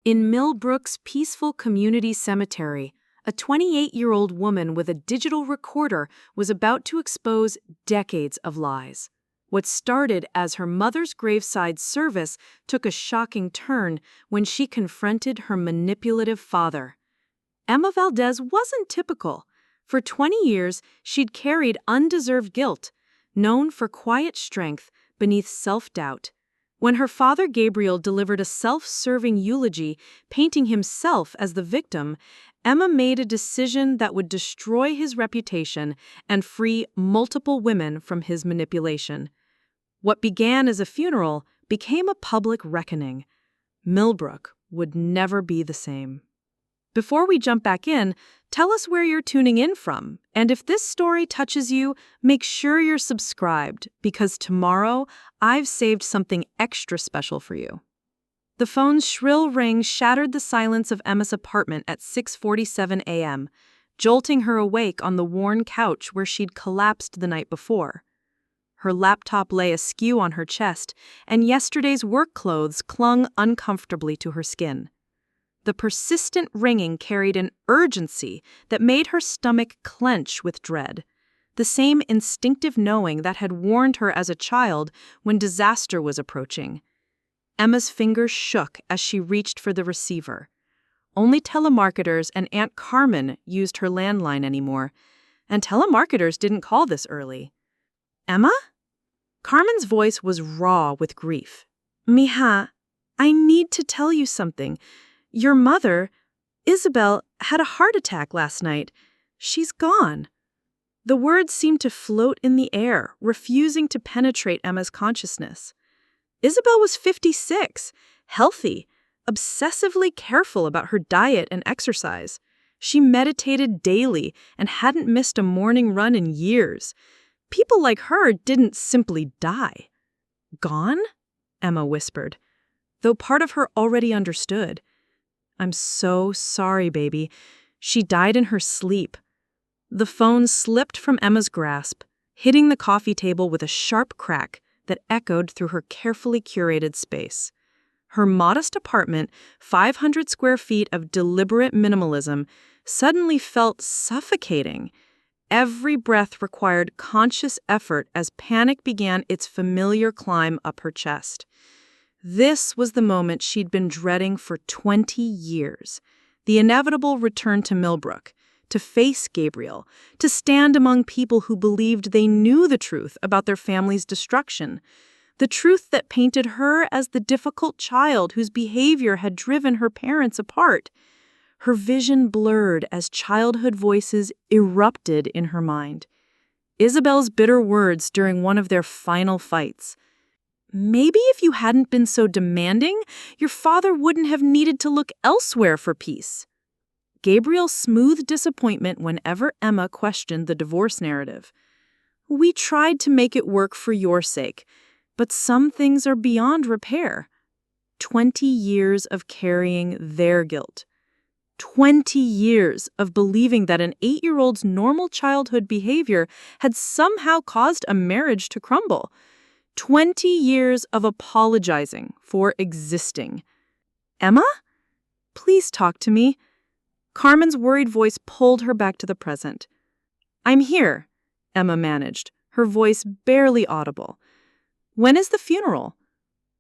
In Millbrook's peaceful community cemetery, a 28-year-old woman with a digital recorder was about to expose decades of lies. What started as her mother's graveside service took a shocking turn when she confronted her manipulative father. Emma Valdez wasn't typical. For 20 years, she'd carried undeserved guilt, known for quiet strength beneath self-doubt. When her father Gabriel delivered a self-serving eulogy, painting himself as the victim, Emma made a decision that would destroy his reputation and free multiple women from his manipulation. What began as a funeral became a public reckoning. Millbrook would never be the same. Before we jump back in, tell us where you're tuning in from. And if this story touches you, make sure you're subscribed, because tomorrow I've saved something extra special for you. The phone's shrill ring shattered the silence of Emma's apartment at 6:47 a.m., jolting her awake on the worn couch where she'd collapsed the night before. Her laptop lay askew on her chest, and yesterday's work clothes clung uncomfortably to her skin. The persistent ringing carried an urgency that made her stomach clench with dread, the same instinctive knowing that had warned her as a child when disaster was approaching. Emma's fingers shook as she reached for the receiver. Only telemarketers and Aunt Carmen used her landline anymore, and telemarketers didn't call this early. "Emma?" Carmen's voice was raw with grief. "Mija, I need to tell you something. Your mother, Isabel, had a heart attack last night. She's gone." The words seemed to float in the air, refusing to penetrate Emma's consciousness. Isabel was 56, healthy, obsessively careful about her diet and exercise. She meditated daily and hadn't missed a morning run in years. People like her didn't simply die. "Gone?" Emma whispered, though part of her already understood. "I'm so sorry, baby. She died in her sleep." The phone slipped from Emma's grasp, hitting the coffee table with a sharp crack that echoed through her carefully curated space. Her modest apartment, 500 square feet of deliberate minimalism, suddenly felt suffocating. Every breath required conscious effort as panic began its familiar climb up her chest. This was the moment she'd been dreading for 20 years. The inevitable return to Millbrook, to face Gabriel, to stand among people who believed they knew the truth about their family's destruction. The truth that painted her as the difficult child whose behavior had driven her parents apart. Her vision blurred as childhood voices erupted in her mind. Isabel's bitter words during one of their final fights. "Maybe if you hadn't been so demanding, your father wouldn't have needed to look elsewhere for peace." Gabriel smoothed disappointment whenever Emma questioned the divorce narrative. "We tried to make it work for your sake, but some things are beyond repair." 20 years of carrying their guilt. 20 years of believing that an 8-year-old's normal childhood behavior had somehow caused a marriage to crumble. 20 years of apologizing for existing. "Emma? Please talk to me." Carmen's worried voice pulled her back to the present. "I'm here," Emma managed, her voice barely audible. "When is the funeral?"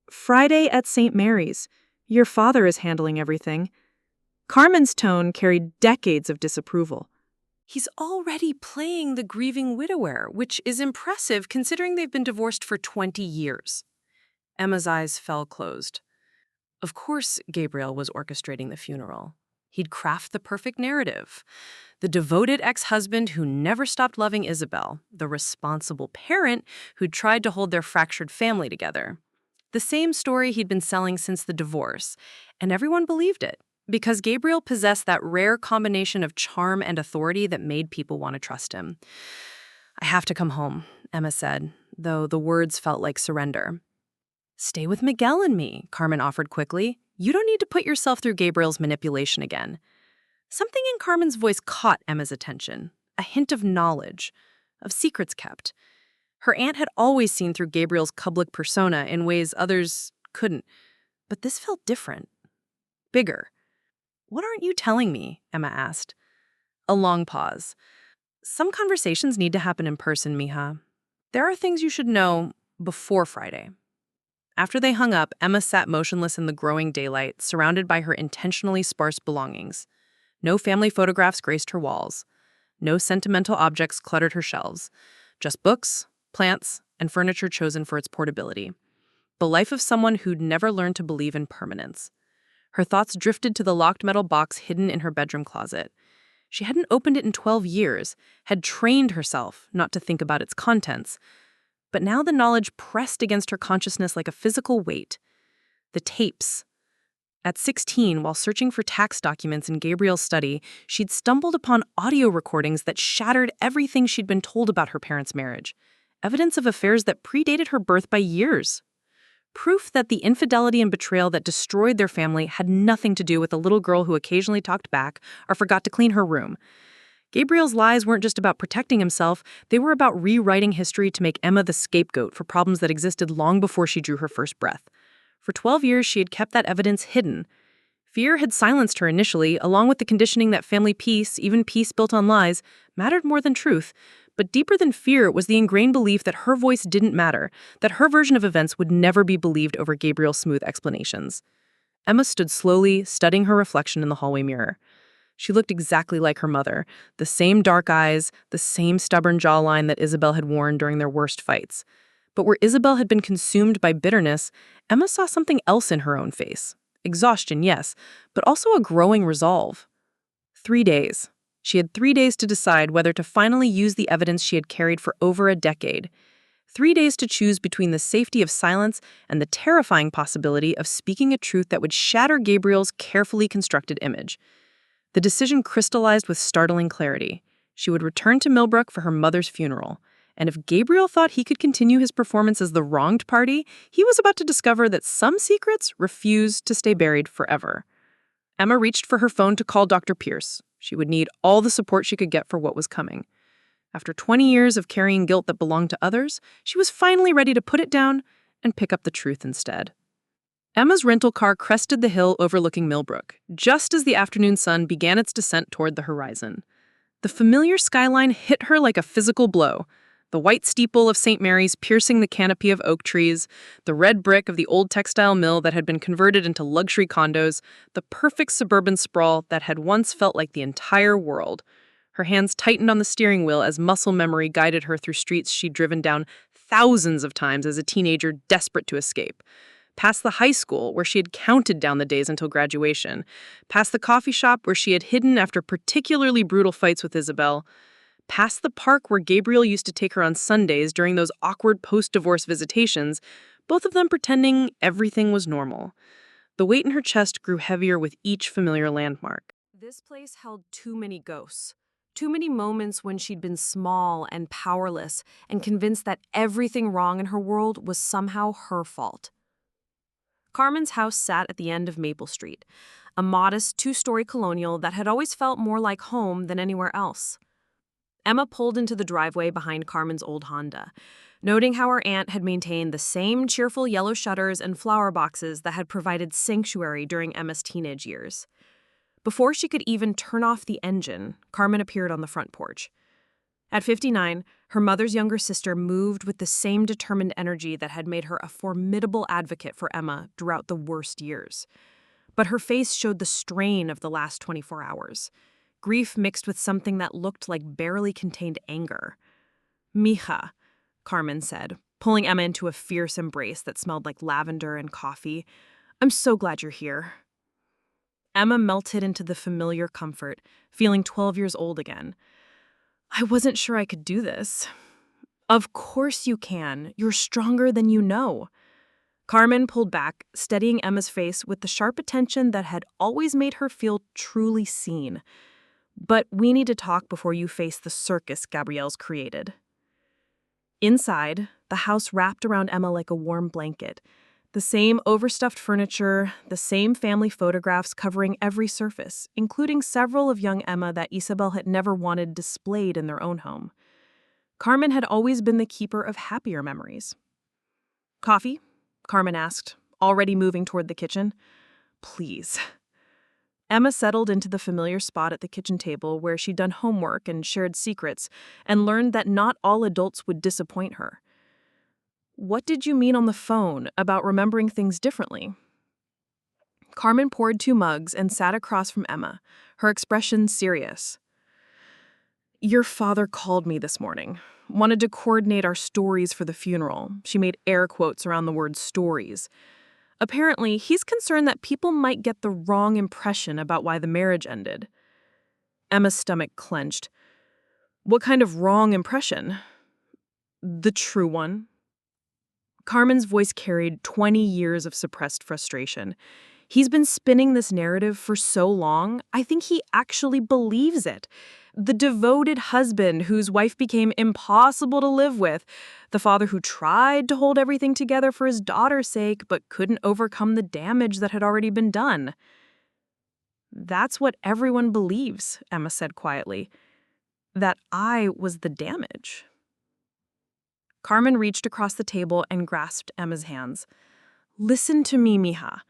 "Friday at St. Mary's. Your father is handling everything." Carmen's tone carried decades of disapproval. "He's already playing the grieving widower, which is impressive considering they've been divorced for 20 years. Emma's eyes fell closed. Of course Gabriel was orchestrating the funeral. He'd craft the perfect narrative. The devoted ex-husband who never stopped loving Isabel, the responsible parent who'd tried to hold their fractured family together. The same story he'd been selling since the divorce, and everyone believed it. Because Gabriel possessed that rare combination of charm and authority that made people want to trust him. "I have to come home," Emma said, though the words felt like surrender. "Stay with Miguel and me," Carmen offered quickly. "You don't need to put yourself through Gabriel's manipulation again." Something in Carmen's voice caught Emma's attention, a hint of knowledge, of secrets kept. Her aunt had always seen through Gabriel's public persona in ways others couldn't, but this felt different. bigger. "What aren't you telling me?" Emma asked. A long pause. "Some conversations need to happen in person, Mija. There are things you should know before Friday." After they hung up, Emma sat motionless in the growing daylight, surrounded by her intentionally sparse belongings. No family photographs graced her walls. No sentimental objects cluttered her shelves. Just books, plants, and furniture chosen for its portability. The life of someone who'd never learned to believe in permanence. Her thoughts drifted to the locked metal box hidden in her bedroom closet. She hadn't opened it in 12 years, had trained herself not to think about its contents. But now the knowledge pressed against her consciousness like a physical weight. The tapes. At 16, while searching for tax documents in Gabriel's study, she'd stumbled upon audio recordings that shattered everything she'd been told about her parents' marriage. Evidence of affairs that predated her birth by years. Proof that the infidelity and betrayal that destroyed their family had nothing to do with a little girl who occasionally talked back or forgot to clean her room. Gabriel's lies weren't just about protecting himself, they were about rewriting history to make Emma the scapegoat for problems that existed long before she drew her first breath. For 12 years, she had kept that evidence hidden. Fear had silenced her initially, along with the conditioning that family peace, even peace built on lies, mattered more than truth. But deeper than fear was the ingrained belief that her voice didn't matter, that her version of events would never be believed over Gabriel's smooth explanations. Emma stood slowly, studying her reflection in the hallway mirror. She looked exactly like her mother, the same dark eyes, the same stubborn jawline that Isabel had worn during their worst fights. But where Isabel had been consumed by bitterness, Emma saw something else in her own face. Exhaustion, yes, but also a growing resolve. 3 days. She had 3 days to decide whether to finally use the evidence she had carried for over a decade. 3 days to choose between the safety of silence and the terrifying possibility of speaking a truth that would shatter Gabriel's carefully constructed image. The decision crystallized with startling clarity. She would return to Millbrook for her mother's funeral. And if Gabriel thought he could continue his performance as the wronged party, he was about to discover that some secrets refused to stay buried forever. Emma reached for her phone to call Dr. Pierce. She would need all the support she could get for what was coming. After 20 years of carrying guilt that belonged to others, she was finally ready to put it down and pick up the truth instead. Emma's rental car crested the hill overlooking Millbrook, just as the afternoon sun began its descent toward the horizon. The familiar skyline hit her like a physical blow. The white steeple of St. Mary's piercing the canopy of oak trees, the red brick of the old textile mill that had been converted into luxury condos, the perfect suburban sprawl that had once felt like the entire world. Her hands tightened on the steering wheel as muscle memory guided her through streets she'd driven down thousands of times as a teenager desperate to escape. Past the high school, where she had counted down the days until graduation. Past the coffee shop where she had hidden after particularly brutal fights with Isabel. Past the park where Gabriel used to take her on Sundays during those awkward post-divorce visitations, both of them pretending everything was normal. The weight in her chest grew heavier with each familiar landmark. This place held too many ghosts. Too many moments when she'd been small and powerless and convinced that everything wrong in her world was somehow her fault. Carmen's house sat at the end of Maple Street, a modest 2-story colonial that had always felt more like home than anywhere else. Emma pulled into the driveway behind Carmen's old Honda, noting how her aunt had maintained the same cheerful yellow shutters and flower boxes that had provided sanctuary during Emma's teenage years. Before she could even turn off the engine, Carmen appeared on the front porch. At 59, her mother's younger sister moved with the same determined energy that had made her a formidable advocate for Emma throughout the worst years. But her face showed the strain of the last 24 hours. Grief mixed with something that looked like barely contained anger. "Mija," Carmen said, pulling Emma into a fierce embrace that smelled like lavender and coffee. "I'm so glad you're here." Emma melted into the familiar comfort, feeling 12 years old again. "I wasn't sure I could do this." "Of course you can. You're stronger than you know." Carmen pulled back, steadying Emma's face with the sharp attention that had always made her feel truly seen. "But we need to talk before you face the circus Gabriel's created." Inside, the house wrapped around Emma like a warm blanket. The same overstuffed furniture, the same family photographs covering every surface, including several of young Emma that Isabel had never wanted displayed in their own home. Carmen had always been the keeper of happier memories. "Coffee?" Carmen asked, already moving toward the kitchen. "Please." Emma settled into the familiar spot at the kitchen table where she'd done homework and shared secrets, and learned that not all adults would disappoint her. "What did you mean on the phone about remembering things differently?" Carmen poured 2 mugs and sat across from Emma, her expression serious. "Your father called me this morning. Wanted to coordinate our stories for the funeral." She made air quotes around the word stories. "Apparently, he's concerned that people might get the wrong impression about why the marriage ended." Emma's stomach clenched. "What kind of wrong impression?" "The true one." Carmen's voice carried 20 years of suppressed frustration. "He's been spinning this narrative for so long, I think he actually believes it. The devoted husband whose wife became impossible to live with, the father who tried to hold everything together for his daughter's sake but couldn't overcome the damage that had already been done." "That's what everyone believes," Emma said quietly. "That I was the damage." Carmen reached across the table and grasped Emma's hands. "Listen to me, mija.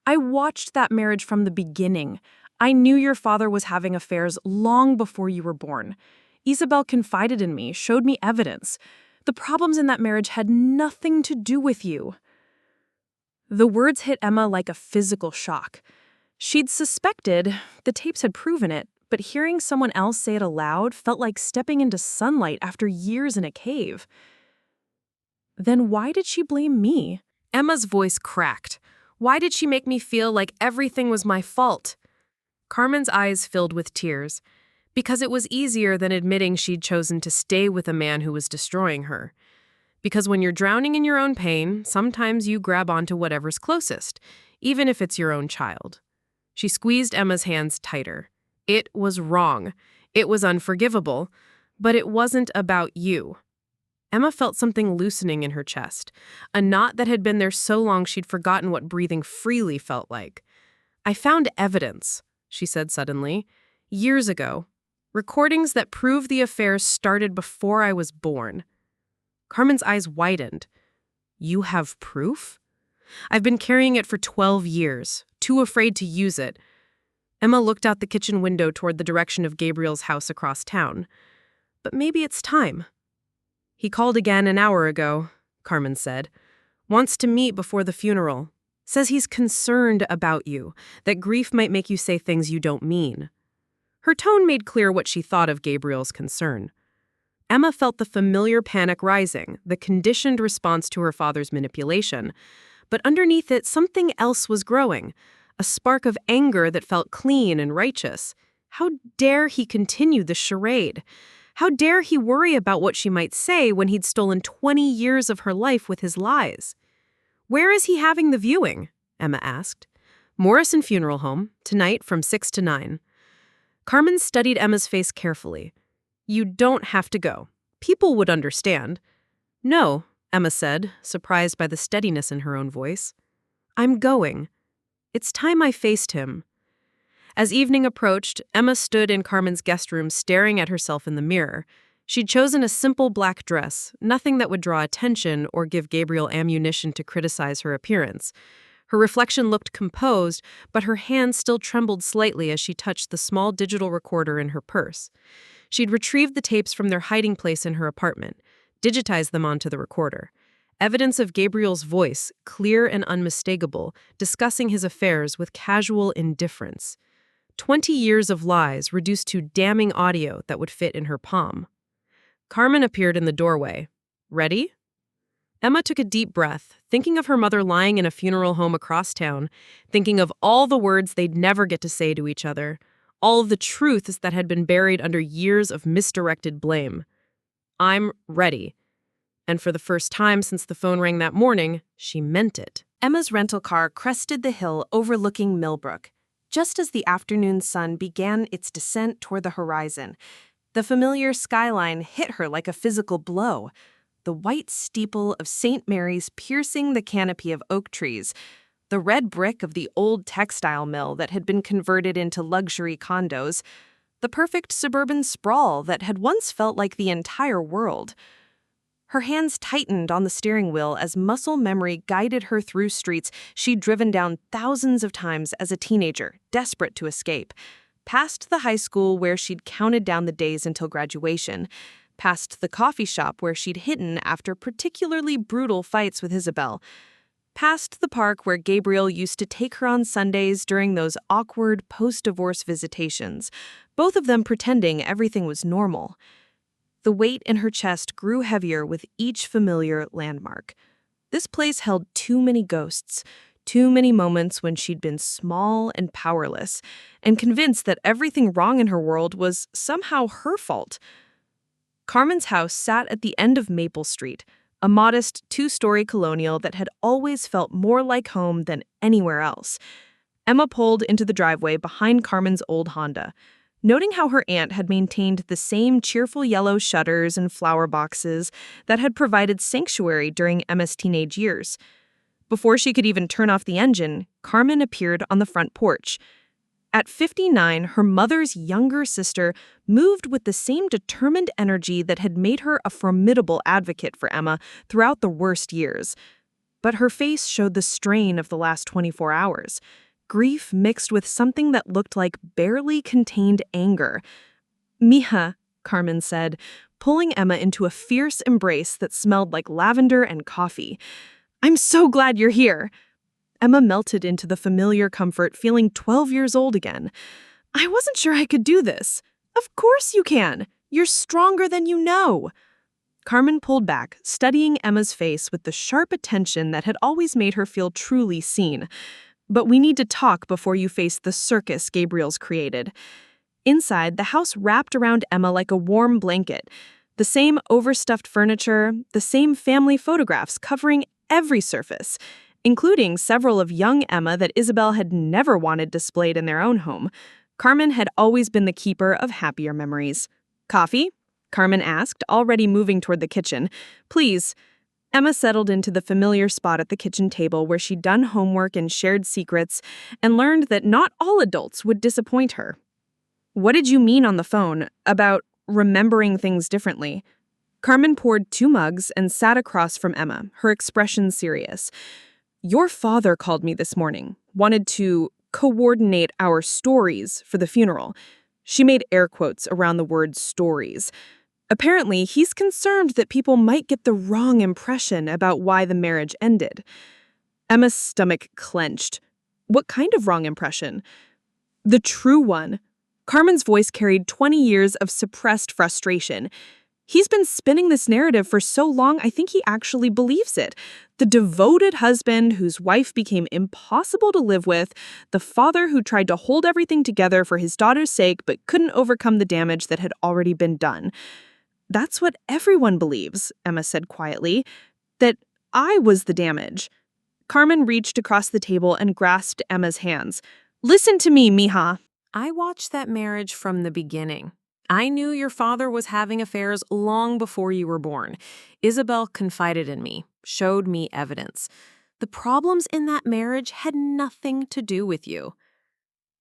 I watched that marriage from the beginning. I knew your father was having affairs long before you were born. Isabel confided in me, showed me evidence. The problems in that marriage had nothing to do with you." The words hit Emma like a physical shock. She'd suspected, the tapes had proven it, but hearing someone else say it aloud felt like stepping into sunlight after years in a cave. "Then why did she blame me?" Emma's voice cracked. "Why did she make me feel like everything was my fault?" Carmen's eyes filled with tears. "Because it was easier than admitting she'd chosen to stay with a man who was destroying her. Because when you're drowning in your own pain, sometimes you grab onto whatever's closest, even if it's your own child." She squeezed Emma's hands tighter. "It was wrong. It was unforgivable. But it wasn't about you." Emma felt something loosening in her chest, a knot that had been there so long she'd forgotten what breathing freely felt like. "I found evidence," she said suddenly, "years ago. Recordings that prove the affair started before I was born." Carmen's eyes widened. "You have proof?" "I've been carrying it for 12 years, too afraid to use it." Emma looked out the kitchen window toward the direction of Gabriel's house across town. "But maybe it's time." "He called again an hour ago," Carmen said. "Wants to meet before the funeral. Says he's concerned about you, that grief might make you say things you don't mean." Her tone made clear what she thought of Gabriel's concern. Emma felt the familiar panic rising, the conditioned response to her father's manipulation. But underneath it, something else was growing, a spark of anger that felt clean and righteous. How dare he continue the charade? How dare he worry about what she might say when he'd stolen 20 years of her life with his lies? "Where is he having the viewing?" Emma asked. "Morrison Funeral Home, tonight from 6 to 9. Carmen studied Emma's face carefully. "You don't have to go. People would understand." "No," Emma said, surprised by the steadiness in her own voice. "I'm going. It's time I faced him." As evening approached, Emma stood in Carmen's guest room staring at herself in the mirror. She'd chosen a simple black dress, nothing that would draw attention or give Gabriel ammunition to criticize her appearance. Her reflection looked composed, but her hand still trembled slightly as she touched the small digital recorder in her purse. She'd retrieved the tapes from their hiding place in her apartment, digitized them onto the recorder. Evidence of Gabriel's voice, clear and unmistakable, discussing his affairs with casual indifference. 20 years of lies reduced to damning audio that would fit in her palm. Carmen appeared in the doorway. "Ready?" Emma took a deep breath, thinking of her mother lying in a funeral home across town, thinking of all the words they'd never get to say to each other, all of the truths that had been buried under years of misdirected blame. "I'm ready." And for the first time since the phone rang that morning, she meant it. Emma's rental car crested the hill overlooking Millbrook. Just as the afternoon sun began its descent toward the horizon, the familiar skyline hit her like a physical blow. The white steeple of St. Mary's piercing the canopy of oak trees, the red brick of the old textile mill that had been converted into luxury condos, the perfect suburban sprawl that had once felt like the entire world. Her hands tightened on the steering wheel as muscle memory guided her through streets she'd driven down thousands of times as a teenager, desperate to escape. Past the high school where she'd counted down the days until graduation. Past the coffee shop where she'd hidden after particularly brutal fights with Isabel. Past the park where Gabriel used to take her on Sundays during those awkward post-divorce visitations, both of them pretending everything was normal. The weight in her chest grew heavier with each familiar landmark. This place held too many ghosts, too many moments when she'd been small and powerless, and convinced that everything wrong in her world was somehow her fault. Carmen's house sat at the end of Maple Street, a modest two-story colonial that had always felt more like home than anywhere else. Emma pulled into the driveway behind Carmen's old Honda. Noting how her aunt had maintained the same cheerful yellow shutters and flower boxes that had provided sanctuary during Emma's teenage years. Before she could even turn off the engine, Carmen appeared on the front porch. At 59, her mother's younger sister moved with the same determined energy that had made her a formidable advocate for Emma throughout the worst years. But her face showed the strain of the last 24 hours. Grief mixed with something that looked like barely contained anger. "Mija," Carmen said, pulling Emma into a fierce embrace that smelled like lavender and coffee. "I'm so glad you're here." Emma melted into the familiar comfort, feeling 12 years old again. "I wasn't sure I could do this." "Of course you can. You're stronger than you know." Carmen pulled back, studying Emma's face with the sharp attention that had always made her feel truly seen. "But we need to talk before you face the circus Gabriel's created." Inside, the house wrapped around Emma like a warm blanket. The same overstuffed furniture, the same family photographs covering every surface, including several of young Emma that Isabel had never wanted displayed in their own home. Carmen had always been the keeper of happier memories. "Coffee?" Carmen asked, already moving toward the kitchen. "Please." Emma settled into the familiar spot at the kitchen table where she'd done homework and shared secrets and learned that not all adults would disappoint her. "What did you mean on the phone about remembering things differently?" Carmen poured 2 mugs and sat across from Emma, her expression serious. "Your father called me this morning, wanted to coordinate our stories for the funeral." She made air quotes around the word stories. "Apparently, he's concerned that people might get the wrong impression about why the marriage ended." Emma's stomach clenched. "What kind of wrong impression?" "The true one." Carmen's voice carried 20 years of suppressed frustration. "He's been spinning this narrative for so long, I think he actually believes it. The devoted husband whose wife became impossible to live with, the father who tried to hold everything together for his daughter's sake but couldn't overcome the damage that had already been done." "That's what everyone believes," Emma said quietly. "That I was the damage." Carmen reached across the table and grasped Emma's hands. "Listen to me, mija." I watched that marriage from the beginning. I knew your father was having affairs long before you were born. Isabel confided in me, showed me evidence. The problems in that marriage had nothing to do with you.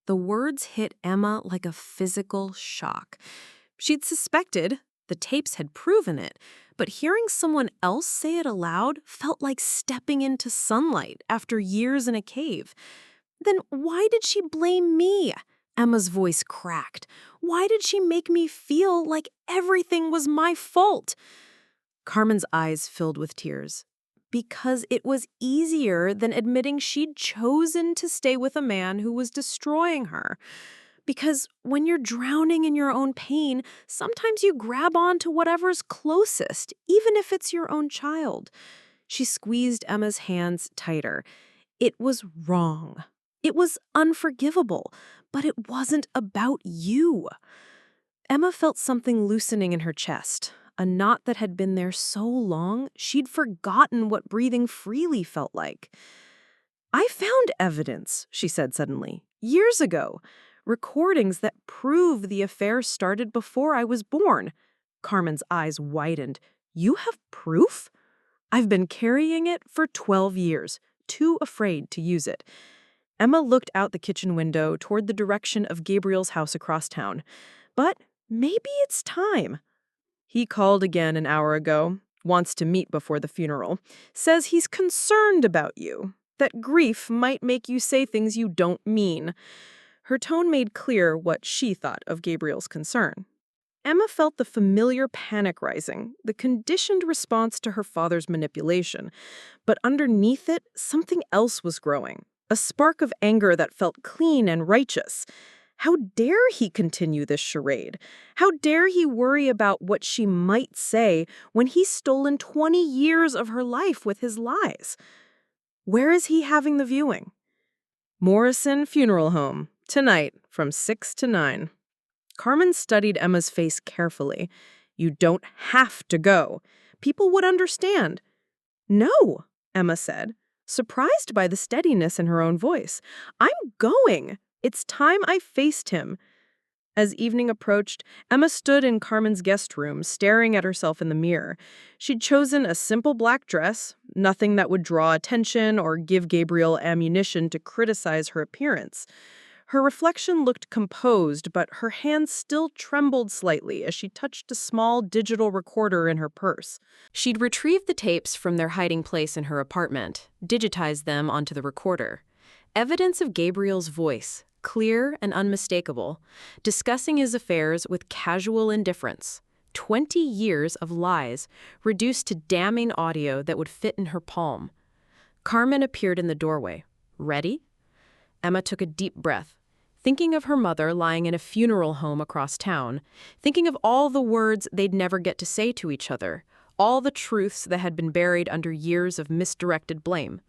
The words hit Emma like a physical shock. She'd suspected, the tapes had proven it, but hearing someone else say it aloud felt like stepping into sunlight after years in a cave. Then why did she blame me? Emma's voice cracked. Why did she make me feel like everything was my fault? Carmen's eyes filled with tears. Because it was easier than admitting she'd chosen to stay with a man who was destroying her. Because when you're drowning in your own pain, sometimes you grab on to whatever's closest, even if it's your own child. She squeezed Emma's hands tighter. It was wrong. It was unforgivable, but it wasn't about you. Emma felt something loosening in her chest, a knot that had been there so long she'd forgotten what breathing freely felt like. "I found evidence," she said suddenly, "years ago. Recordings that prove the affair started before I was born." Carmen's eyes widened. "You have proof?" "I've been carrying it for 12 years, too afraid to use it." Emma looked out the kitchen window toward the direction of Gabriel's house across town. "But maybe it's time." "He called again an hour ago. wants to meet before the funeral, says he's concerned about you, that grief might make you say things you don't mean. Her tone made clear what she thought of Gabriel's concern. Emma felt the familiar panic rising, the conditioned response to her father's manipulation. But underneath it, something else was growing, a spark of anger that felt clean and righteous. How dare he continue this charade? How dare he worry about what she might say when he's stolen 20 years of her life with his lies? Where is he having the viewing? Morrison Funeral Home, tonight from 6 to 9. Carmen studied Emma's face carefully. You don't have to go. People would understand. No, Emma said, surprised by the steadiness in her own voice. I'm going. It's time I faced him. As evening approached, Emma stood in Carmen's guest room, staring at herself in the mirror. She'd chosen a simple black dress, nothing that would draw attention or give Gabriel ammunition to criticize her appearance. Her reflection looked composed, but her hands still trembled slightly as she touched a small digital recorder in her purse. She'd retrieved the tapes from their hiding place in her apartment, digitized them onto the recorder. Evidence of Gabriel's voice, clear and unmistakable, discussing his affairs with casual indifference. 20 years of lies, reduced to damning audio that would fit in her palm. Carmen appeared in the doorway. Ready? Emma took a deep breath, thinking of her mother lying in a funeral home across town, thinking of all the words they'd never get to say to each other, all the truths that had been buried under years of misdirected blame.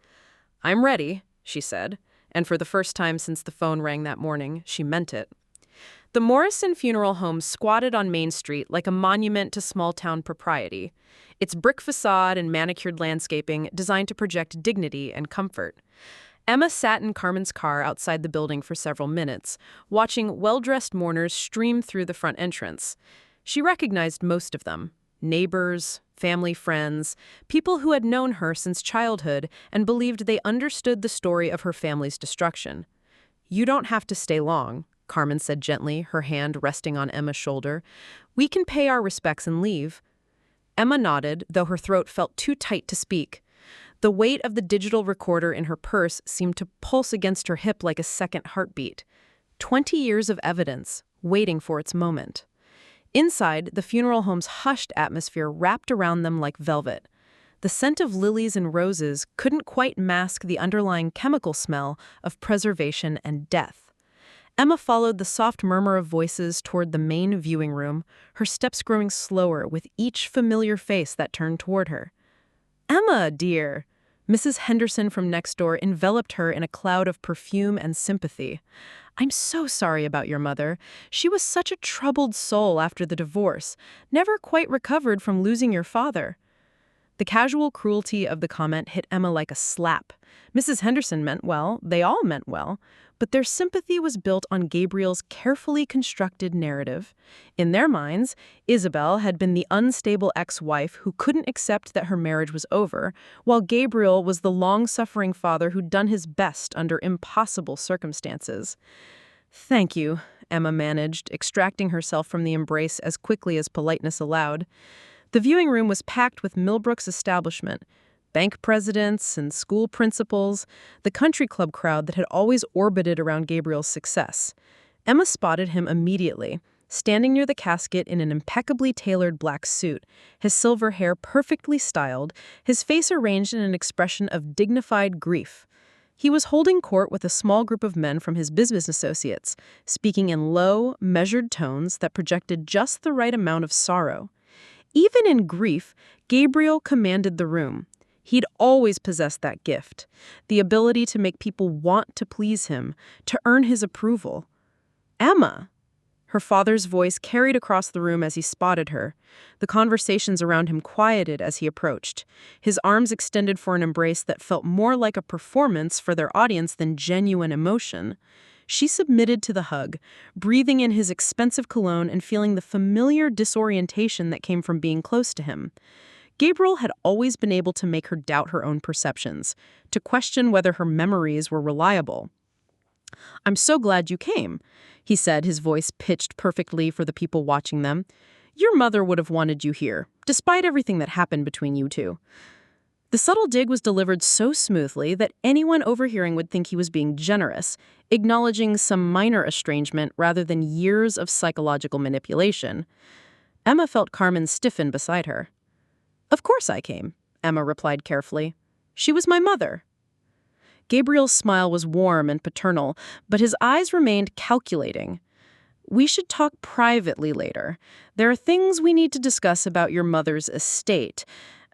I'm ready, she said, and for the first time since the phone rang that morning, she meant it. The Morrison Funeral Home squatted on Main Street like a monument to small-town propriety, its brick facade and manicured landscaping designed to project dignity and comfort. Emma sat in Carmen's car outside the building for several minutes, watching well-dressed mourners stream through the front entrance. She recognized most of them. Neighbors, family friends, people who had known her since childhood and believed they understood the story of her family's destruction. You don't have to stay long, Carmen said gently, her hand resting on Emma's shoulder. We can pay our respects and leave. Emma nodded, though her throat felt too tight to speak. The weight of the digital recorder in her purse seemed to pulse against her hip like a second heartbeat. 20 years of evidence, waiting for its moment. Inside, the funeral home's hushed atmosphere wrapped around them like velvet. The scent of lilies and roses couldn't quite mask the underlying chemical smell of preservation and death. Emma followed the soft murmur of voices toward the main viewing room, her steps growing slower with each familiar face that turned toward her. Emma, dear! Mrs. Henderson from next door enveloped her in a cloud of perfume and sympathy. I'm so sorry about your mother. She was such a troubled soul after the divorce, never quite recovered from losing your father. The casual cruelty of the comment hit Emma like a slap. Mrs. Henderson meant well, they all meant well, but their sympathy was built on Gabriel's carefully constructed narrative. In their minds, Isabel had been the unstable ex-wife who couldn't accept that her marriage was over, while Gabriel was the long-suffering father who'd done his best under impossible circumstances. Thank you, Emma managed, extracting herself from the embrace as quickly as politeness allowed. The viewing room was packed with Millbrook's establishment, bank presidents and school principals, the country club crowd that had always orbited around Gabriel's success. Emma spotted him immediately, standing near the casket in an impeccably tailored black suit, his silver hair perfectly styled, his face arranged in an expression of dignified grief. He was holding court with a small group of men from his business associates, speaking in low, measured tones that projected just the right amount of sorrow. Even in grief, Gabriel commanded the room. He'd always possessed that gift, the ability to make people want to please him, to earn his approval. Emma! Her father's voice carried across the room as he spotted her. The conversations around him quieted as he approached, his arms extended for an embrace that felt more like a performance for their audience than genuine emotion. She submitted to the hug, breathing in his expensive cologne and feeling the familiar disorientation that came from being close to him. Gabriel had always been able to make her doubt her own perceptions, to question whether her memories were reliable. I'm so glad you came, he said, his voice pitched perfectly for the people watching them. Your mother would have wanted you here, despite everything that happened between you two. The subtle dig was delivered so smoothly that anyone overhearing would think he was being generous, acknowledging some minor estrangement rather than years of psychological manipulation. Emma felt Carmen stiffen beside her. "Of course I came," Emma replied carefully. "She was my mother." Gabriel's smile was warm and paternal, but his eyes remained calculating. "We should talk privately later. There are things we need to discuss about your mother's estate,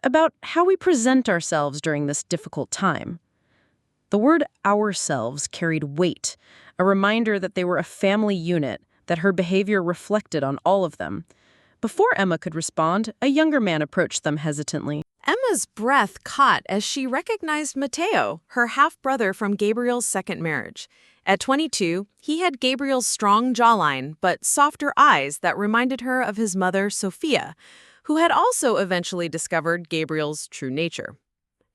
about how we present ourselves during this difficult time." The word ourselves carried weight, a reminder that they were a family unit, that her behavior reflected on all of them. Before Emma could respond, a younger man approached them hesitantly. Emma's breath caught as she recognized Mateo, her half-brother from Gabriel's second marriage. At 22, he had Gabriel's strong jawline but softer eyes that reminded her of his mother, Sophia, who had also eventually discovered Gabriel's true nature.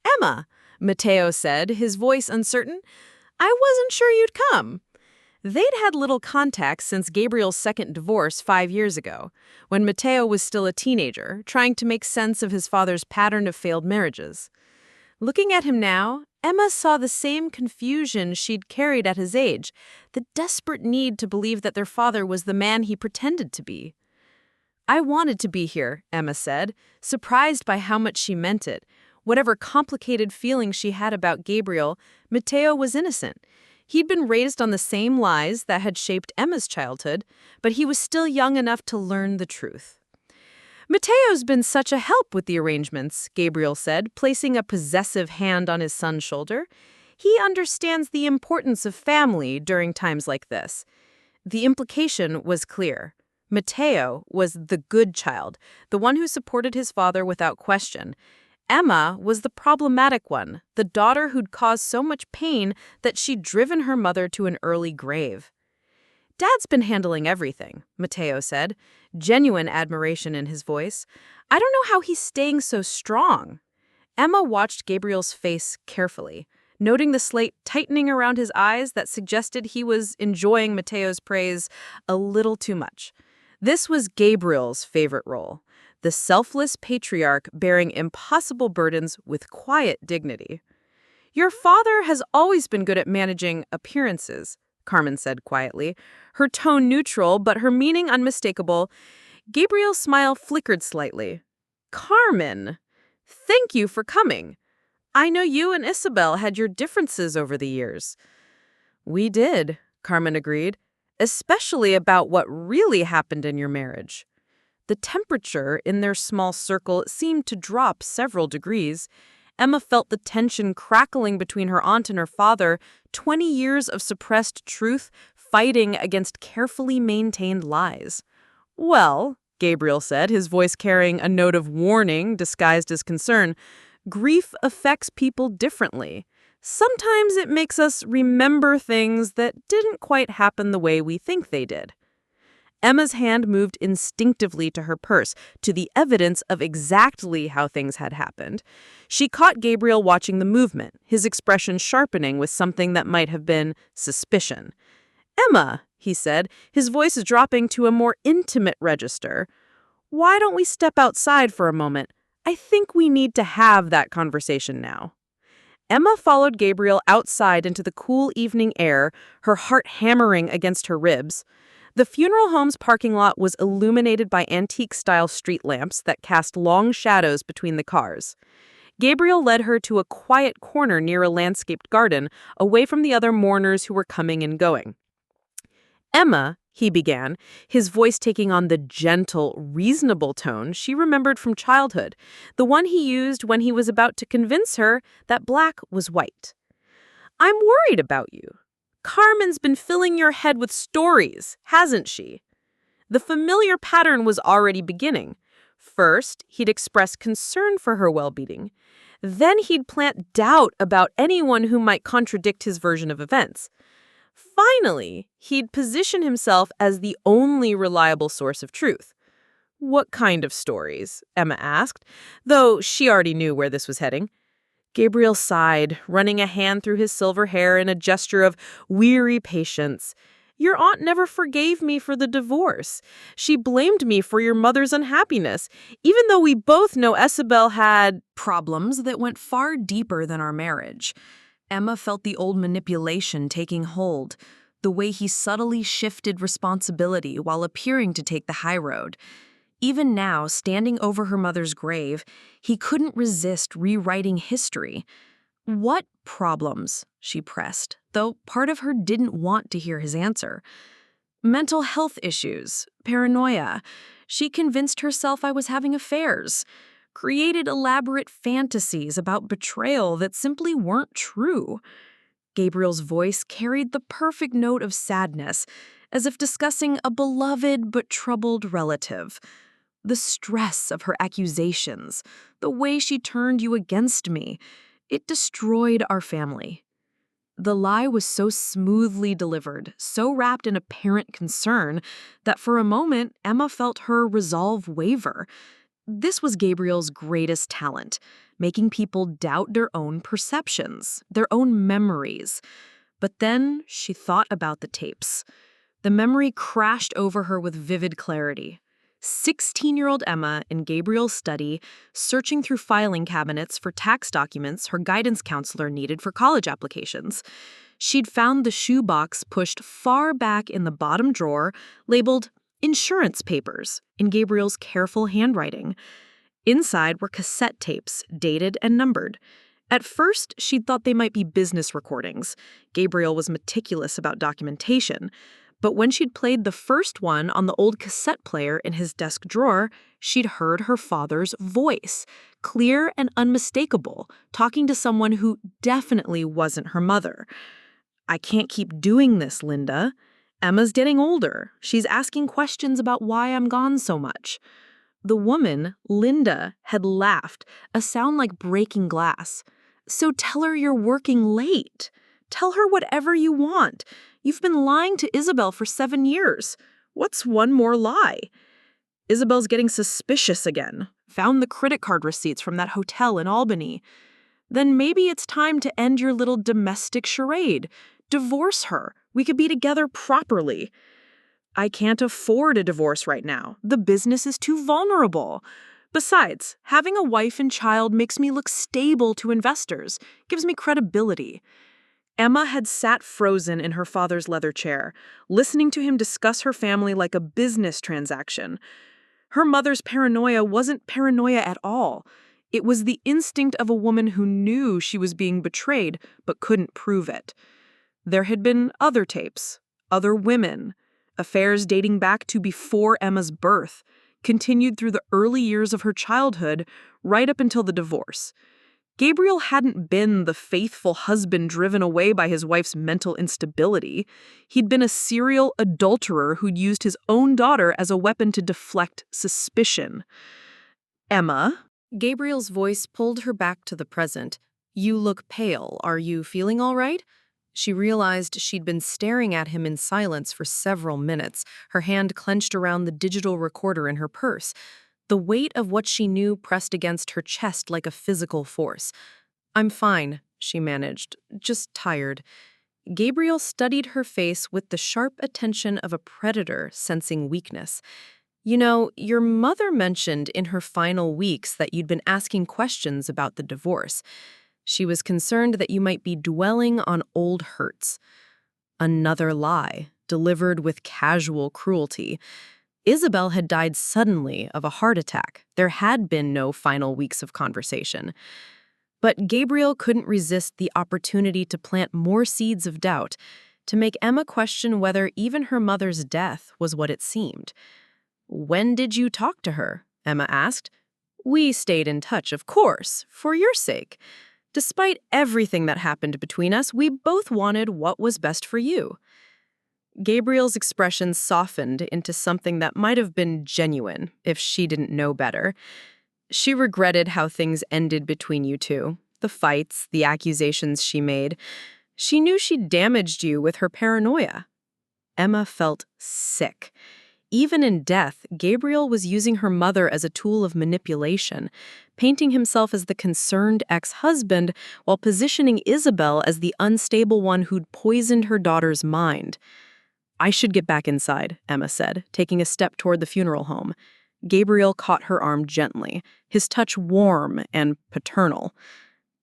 "Emma," Mateo said, his voice uncertain, "I wasn't sure you'd come." They'd had little contact since Gabriel's second divorce 5 years ago, when Mateo was still a teenager, trying to make sense of his father's pattern of failed marriages. Looking at him now, Emma saw the same confusion she'd carried at his age, the desperate need to believe that their father was the man he pretended to be. "I wanted to be here," Emma said, surprised by how much she meant it. Whatever complicated feelings she had about Gabriel, Mateo was innocent. He'd been raised on the same lies that had shaped Emma's childhood, but he was still young enough to learn the truth. "Mateo's been such a help with the arrangements," Gabriel said, placing a possessive hand on his son's shoulder. "He understands the importance of family during times like this." The implication was clear. Mateo was the good child, the one who supported his father without question. Emma was the problematic one, the daughter who'd caused so much pain that she'd driven her mother to an early grave. "Dad's been handling everything," Mateo said, genuine admiration in his voice. "I don't know how he's staying so strong." Emma watched Gabriel's face carefully, noting the slate tightening around his eyes that suggested he was enjoying Mateo's praise a little too much. This was Gabriel's favorite role, the selfless patriarch bearing impossible burdens with quiet dignity. "Your father has always been good at managing appearances," Carmen said quietly, her tone neutral but her meaning unmistakable. Gabriel's smile flickered slightly. "Carmen, thank you for coming. I know you and Isabel had your differences over the years." "We did," Carmen agreed, "especially about what really happened in your marriage." The temperature in their small circle seemed to drop several degrees. Emma felt the tension crackling between her aunt and her father, 20 years of suppressed truth fighting against carefully maintained lies. "Well," Gabriel said, his voice carrying a note of warning disguised as concern, "grief affects people differently. Sometimes it makes us remember things that didn't quite happen the way we think they did." Emma's hand moved instinctively to her purse, to the evidence of exactly how things had happened. She caught Gabriel watching the movement, his expression sharpening with something that might have been suspicion. "Emma," he said, his voice dropping to a more intimate register, "why don't we step outside for a moment? I think we need to have that conversation now." Emma followed Gabriel outside into the cool evening air, her heart hammering against her ribs. The funeral home's parking lot was illuminated by antique-style street lamps that cast long shadows between the cars. Gabriel led her to a quiet corner near a landscaped garden, away from the other mourners who were coming and going. "Emma," he began, his voice taking on the gentle, reasonable tone she remembered from childhood, the one he used when he was about to convince her that black was white. "I'm worried about you. Carmen's been filling your head with stories, hasn't she?" The familiar pattern was already beginning. First, he'd express concern for her well-being. Then he'd plant doubt about anyone who might contradict his version of events. Finally, he'd position himself as the only reliable source of truth. "What kind of stories?" Emma asked, though she already knew where this was heading. Gabriel sighed, running a hand through his silver hair in a gesture of weary patience. Your aunt never forgave me for the divorce. She blamed me for your mother's unhappiness, even though we both know Isabel had Problems that went far deeper than our marriage. Emma felt the old manipulation taking hold, the way he subtly shifted responsibility while appearing to take the high road. Even now, standing over her mother's grave, he couldn't resist rewriting history. What problems? She pressed, though part of her didn't want to hear his answer. Mental health issues, paranoia. She convinced herself I was having affairs, created elaborate fantasies about betrayal that simply weren't true. Gabriel's voice carried the perfect note of sadness, as if discussing a beloved but troubled relative. The stress of her accusations, the way she turned you against me, it destroyed our family. The lie was so smoothly delivered, so wrapped in apparent concern, that for a moment Emma felt her resolve waver. This was Gabriel's greatest talent, making people doubt their own perceptions, their own memories. But then she thought about the tapes. The memory crashed over her with vivid clarity. 16-year-old Emma in Gabriel's study, searching through filing cabinets for tax documents her guidance counselor needed for college applications. She'd found the shoebox pushed far back in the bottom drawer, labeled insurance papers in Gabriel's careful handwriting. Inside were cassette tapes, dated and numbered. At first, she'd thought they might be business recordings. Gabriel was meticulous about documentation. But when she'd played the first one on the old cassette player in his desk drawer, she'd heard her father's voice, clear and unmistakable, talking to someone who definitely wasn't her mother. "I can't keep doing this, Linda. Emma's getting older. She's asking questions about why I'm gone so much." The woman, Linda, had laughed, a sound like breaking glass. "So tell her you're working late. Tell her whatever you want. You've been lying to Isabel for 7 years. What's one more lie? Isabel's getting suspicious again. Found the credit card receipts from that hotel in Albany. Then maybe it's time to end your little domestic charade. Divorce her. We could be together properly. I can't afford a divorce right now. The business is too vulnerable. Besides, having a wife and child makes me look stable to investors, gives me credibility." Emma had sat frozen in her father's leather chair, listening to him discuss her family like a business transaction. Her mother's paranoia wasn't paranoia at all. It was the instinct of a woman who knew she was being betrayed but couldn't prove it. There had been other tapes, other women, affairs dating back to before Emma's birth, continued through the early years of her childhood, right up until the divorce. Gabriel hadn't been the faithful husband driven away by his wife's mental instability. He'd been a serial adulterer who'd used his own daughter as a weapon to deflect suspicion. "Emma?" Gabriel's voice pulled her back to the present. "You look pale. Are you feeling all right?" She realized she'd been staring at him in silence for several minutes, her hand clenched around the digital recorder in her purse. The weight of what she knew pressed against her chest like a physical force. "I'm fine," she managed, "just tired." Gabriel studied her face with the sharp attention of a predator sensing weakness. "You know, your mother mentioned in her final weeks that you'd been asking questions about the divorce. She was concerned that you might be dwelling on old hurts." Another lie, delivered with casual cruelty. Isabel had died suddenly of a heart attack. There had been no final weeks of conversation. But Gabriel couldn't resist the opportunity to plant more seeds of doubt, to make Emma question whether even her mother's death was what it seemed. "When did you talk to her?" Emma asked. "We stayed in touch, of course, for your sake. Despite everything that happened between us, we both wanted what was best for you." Gabriel's expression softened into something that might have been genuine if she didn't know better. She regretted how things ended between you two, the fights, the accusations she made. She knew she'd damaged you with her paranoia. Emma felt sick. Even in death, Gabriel was using her mother as a tool of manipulation, painting himself as the concerned ex-husband while positioning Isabel as the unstable one who'd poisoned her daughter's mind. I should get back inside, Emma said, taking a step toward the funeral home. Gabriel caught her arm gently, his touch warm and paternal.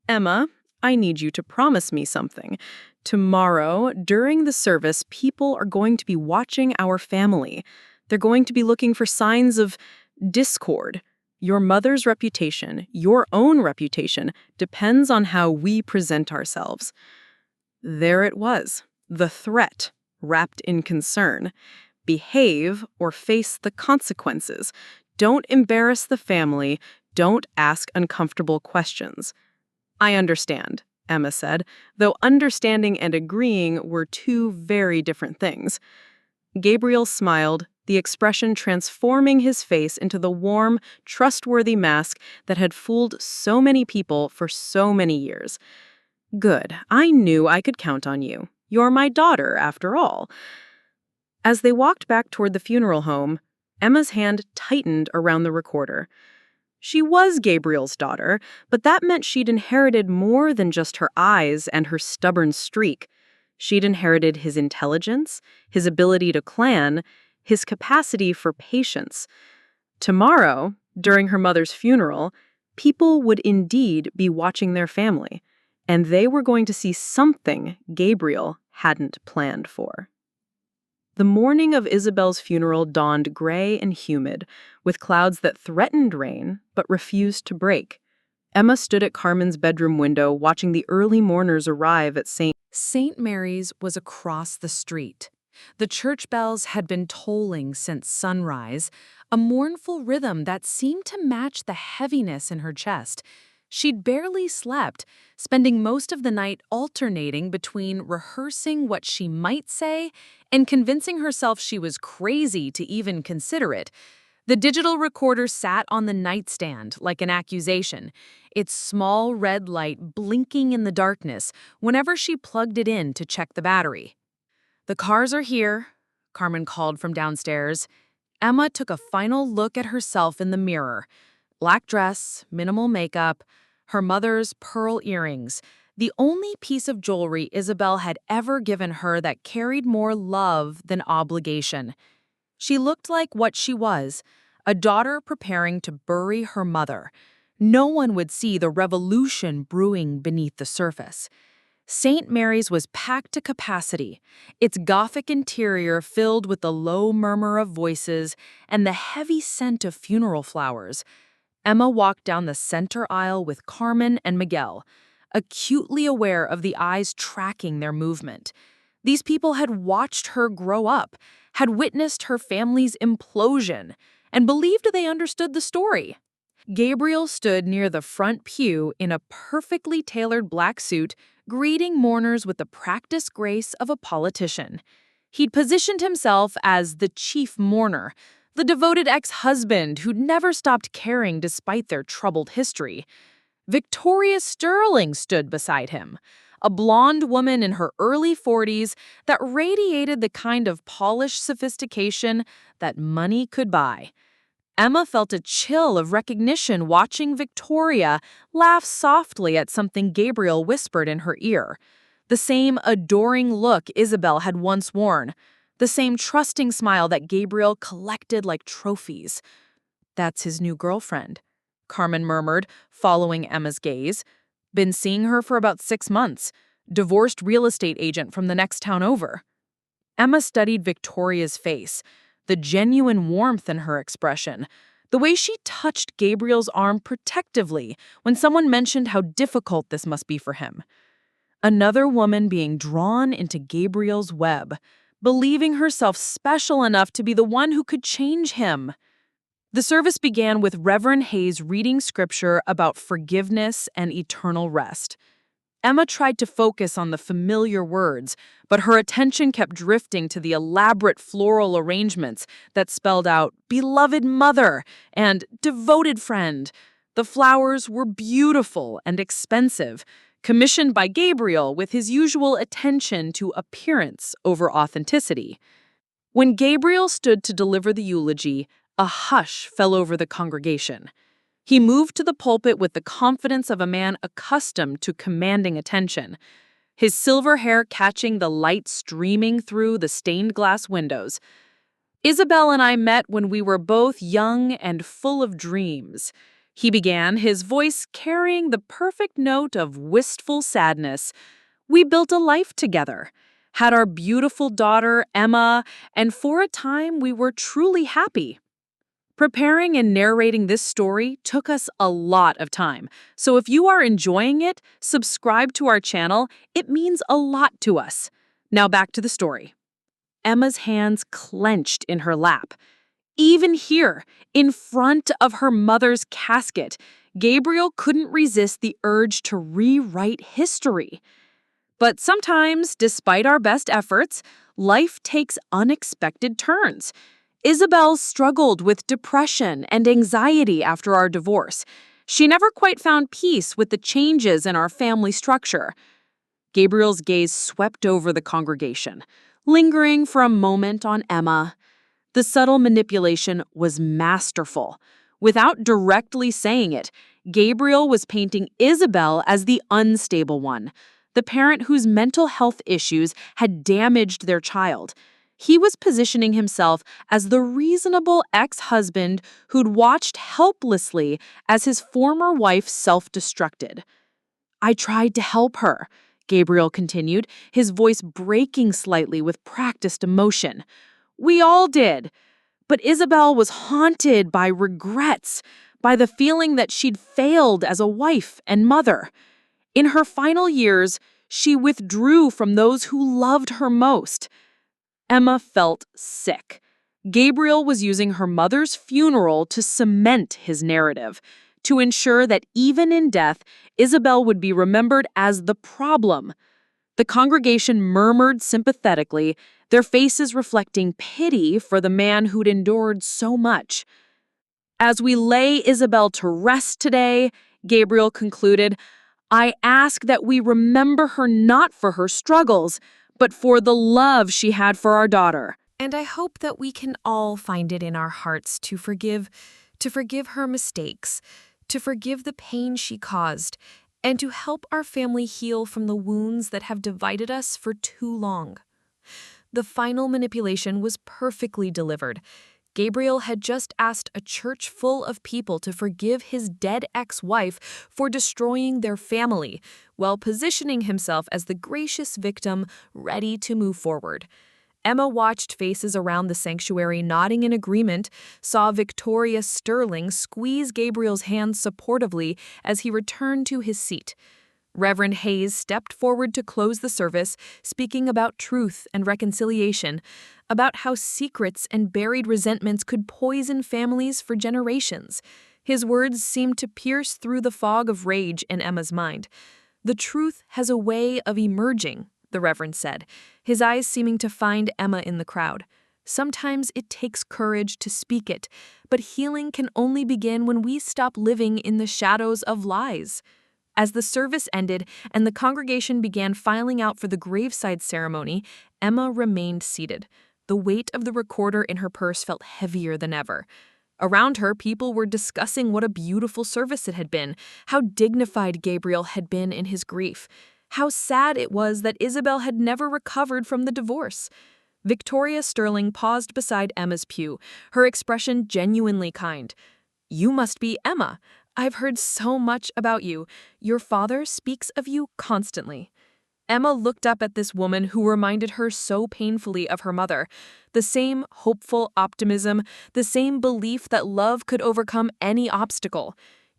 Emma, I need you to promise me something. Tomorrow, during the service, people are going to be watching our family. They're going to be looking for signs of discord. Your mother's reputation, your own reputation, depends on how we present ourselves. There it was, the threat, wrapped in concern. Behave or face the consequences. Don't embarrass the family. Don't ask uncomfortable questions. I understand, Emma said, though understanding and agreeing were two very different things. Gabriel smiled, the expression transforming his face into the warm, trustworthy mask that had fooled so many people for so many years. Good, I knew I could count on you. You're my daughter, after all. As they walked back toward the funeral home, Emma's hand tightened around the recorder. She was Gabriel's daughter, but that meant she'd inherited more than just her eyes and her stubborn streak. She'd inherited his intelligence, his ability to plan, his capacity for patience. Tomorrow, during her mother's funeral, people would indeed be watching their family, and they were going to see something Gabriel hadn't planned for. The morning of Isabel's funeral dawned gray and humid, with clouds that threatened rain but refused to break. Emma stood at Carmen's bedroom window watching the early mourners arrive at St. Mary's was across the street. The church bells had been tolling since sunrise, a mournful rhythm that seemed to match the heaviness in her chest. She'd barely slept, spending most of the night alternating between rehearsing what she might say and convincing herself she was crazy to even consider it. The digital recorder sat on the nightstand like an accusation, its small red light blinking in the darkness whenever she plugged it in to check the battery. "The cars are here," Carmen called from downstairs. Emma took a final look at herself in the mirror. Black dress, minimal makeup, her mother's pearl earrings, the only piece of jewelry Isabel had ever given her that carried more love than obligation. She looked like what she was, a daughter preparing to bury her mother. No one would see the revolution brewing beneath the surface. St. Mary's was packed to capacity, its Gothic interior filled with the low murmur of voices and the heavy scent of funeral flowers. Emma walked down the center aisle with Carmen and Miguel, acutely aware of the eyes tracking their movement. These people had watched her grow up, had witnessed her family's implosion, and believed they understood the story. Gabriel stood near the front pew in a perfectly tailored black suit, greeting mourners with the practiced grace of a politician. He'd positioned himself as the chief mourner, the devoted ex-husband who'd never stopped caring despite their troubled history. Victoria Sterling stood beside him, a blonde woman in her early 40s that radiated the kind of polished sophistication that money could buy. Emma felt a chill of recognition watching Victoria laugh softly at something Gabriel whispered in her ear. The same adoring look Isabel had once worn, the same trusting smile that Gabriel collected like trophies. "That's his new girlfriend," Carmen murmured, following Emma's gaze. "Been seeing her for about 6 months. Divorced real estate agent from the next town over." Emma studied Victoria's face, the genuine warmth in her expression, the way she touched Gabriel's arm protectively when someone mentioned how difficult this must be for him. Another woman being drawn into Gabriel's web, believing herself special enough to be the one who could change him. The service began with Reverend Hayes reading scripture about forgiveness and eternal rest. Emma tried to focus on the familiar words, but her attention kept drifting to the elaborate floral arrangements that spelled out "beloved mother" and "devoted friend." The flowers were beautiful and expensive, commissioned by Gabriel with his usual attention to appearance over authenticity. When Gabriel stood to deliver the eulogy, a hush fell over the congregation. He moved to the pulpit with the confidence of a man accustomed to commanding attention. his silver hair catching the light streaming through the stained glass windows. "Isabel and I met when we were both young and full of dreams," he began, his voice carrying the perfect note of wistful sadness. "We built a life together, had our beautiful daughter, Emma, and for a time we were truly happy." Preparing and narrating this story took us a lot of time, so if you are enjoying it, subscribe to our channel. It means a lot to us. Now back to the story. Emma's hands clenched in her lap. Even here, in front of her mother's casket, Gabriel couldn't resist the urge to rewrite history. But sometimes, despite our best efforts, life takes unexpected turns. Isabel struggled with depression and anxiety after our divorce. She never quite found peace with the changes in our family structure. Gabriel's gaze swept over the congregation, lingering for a moment on Emma. The subtle manipulation was masterful. Without directly saying it, Gabriel was painting Isabel as the unstable one, the parent whose mental health issues had damaged their child. He was positioning himself as the reasonable ex-husband who'd watched helplessly as his former wife self-destructed. "I tried to help her," Gabriel continued, his voice breaking slightly with practiced emotion. "We all did. But Isabel was haunted by regrets, by the feeling that she'd failed as a wife and mother. In her final years, she withdrew from those who loved her most." Emma felt sick. Gabriel was using her mother's funeral to cement his narrative, to ensure that even in death, Isabel would be remembered as the problem. The congregation murmured sympathetically, their faces reflecting pity for the man who'd endured so much. "As we lay Isabel to rest today," Gabriel concluded, "I ask that we remember her not for her struggles, but for the love she had for our daughter." And I hope that we can all find it in our hearts to forgive her mistakes, to forgive the pain she caused, and to help our family heal from the wounds that have divided us for too long. The final manipulation was perfectly delivered. Gabriel had just asked a church full of people to forgive his dead ex-wife for destroying their family, while positioning himself as the gracious victim ready to move forward. Emma watched faces around the sanctuary nodding in agreement, saw Victoria Sterling squeeze Gabriel's hand supportively as he returned to his seat. Reverend Hayes stepped forward to close the service, speaking about truth and reconciliation, about how secrets and buried resentments could poison families for generations. His words seemed to pierce through the fog of rage in Emma's mind. "The truth has a way of emerging," the Reverend said, his eyes seeming to find Emma in the crowd. "Sometimes it takes courage to speak it, but healing can only begin when we stop living in the shadows of lies." As the service ended and the congregation began filing out for the graveside ceremony, Emma remained seated. The weight of the recorder in her purse felt heavier than ever. Around her, people were discussing what a beautiful service it had been, how dignified Gabriel had been in his grief, how sad it was that Isabel had never recovered from the divorce. Victoria Sterling paused beside Emma's pew, her expression genuinely kind. "You must be Emma. I've heard so much about you. Your father speaks of you constantly." Emma looked up at this woman who reminded her so painfully of her mother. The same hopeful optimism, the same belief that love could overcome any obstacle.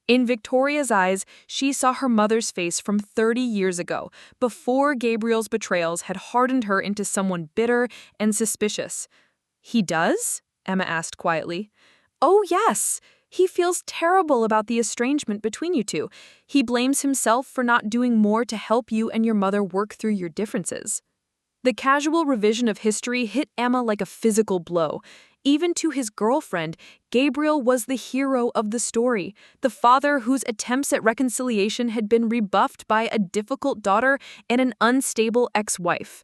In Victoria's eyes, she saw her mother's face from 30 years ago, before Gabriel's betrayals had hardened her into someone bitter and suspicious. "He does?" Emma asked quietly. "Oh, yes. He feels terrible about the estrangement between you two. He blames himself for not doing more to help you and your mother work through your differences." The casual revision of history hit Emma like a physical blow. Even to his girlfriend, Gabriel was the hero of the story, the father whose attempts at reconciliation had been rebuffed by a difficult daughter and an unstable ex-wife.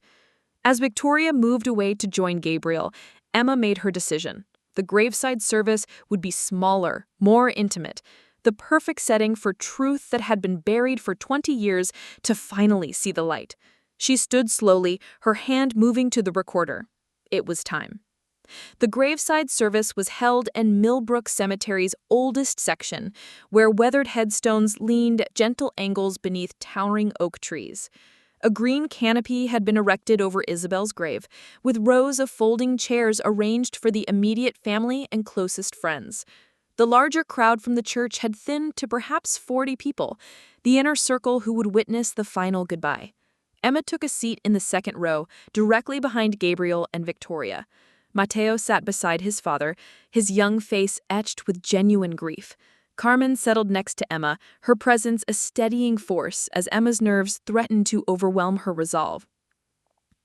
As Victoria moved away to join Gabriel, Emma made her decision. The graveside service would be smaller, more intimate, the perfect setting for truth that had been buried for 20 years to finally see the light. She stood slowly, her hand moving to the recorder. It was time. The graveside service was held in Millbrook Cemetery's oldest section, where weathered headstones leaned at gentle angles beneath towering oak trees. A green canopy had been erected over Isabel's grave, with rows of folding chairs arranged for the immediate family and closest friends. The larger crowd from the church had thinned to perhaps 40 people, the inner circle who would witness the final goodbye. Emma took a seat in the second row, directly behind Gabriel and Victoria. Mateo sat beside his father, his young face etched with genuine grief. Carmen settled next to Emma, her presence a steadying force as Emma's nerves threatened to overwhelm her resolve.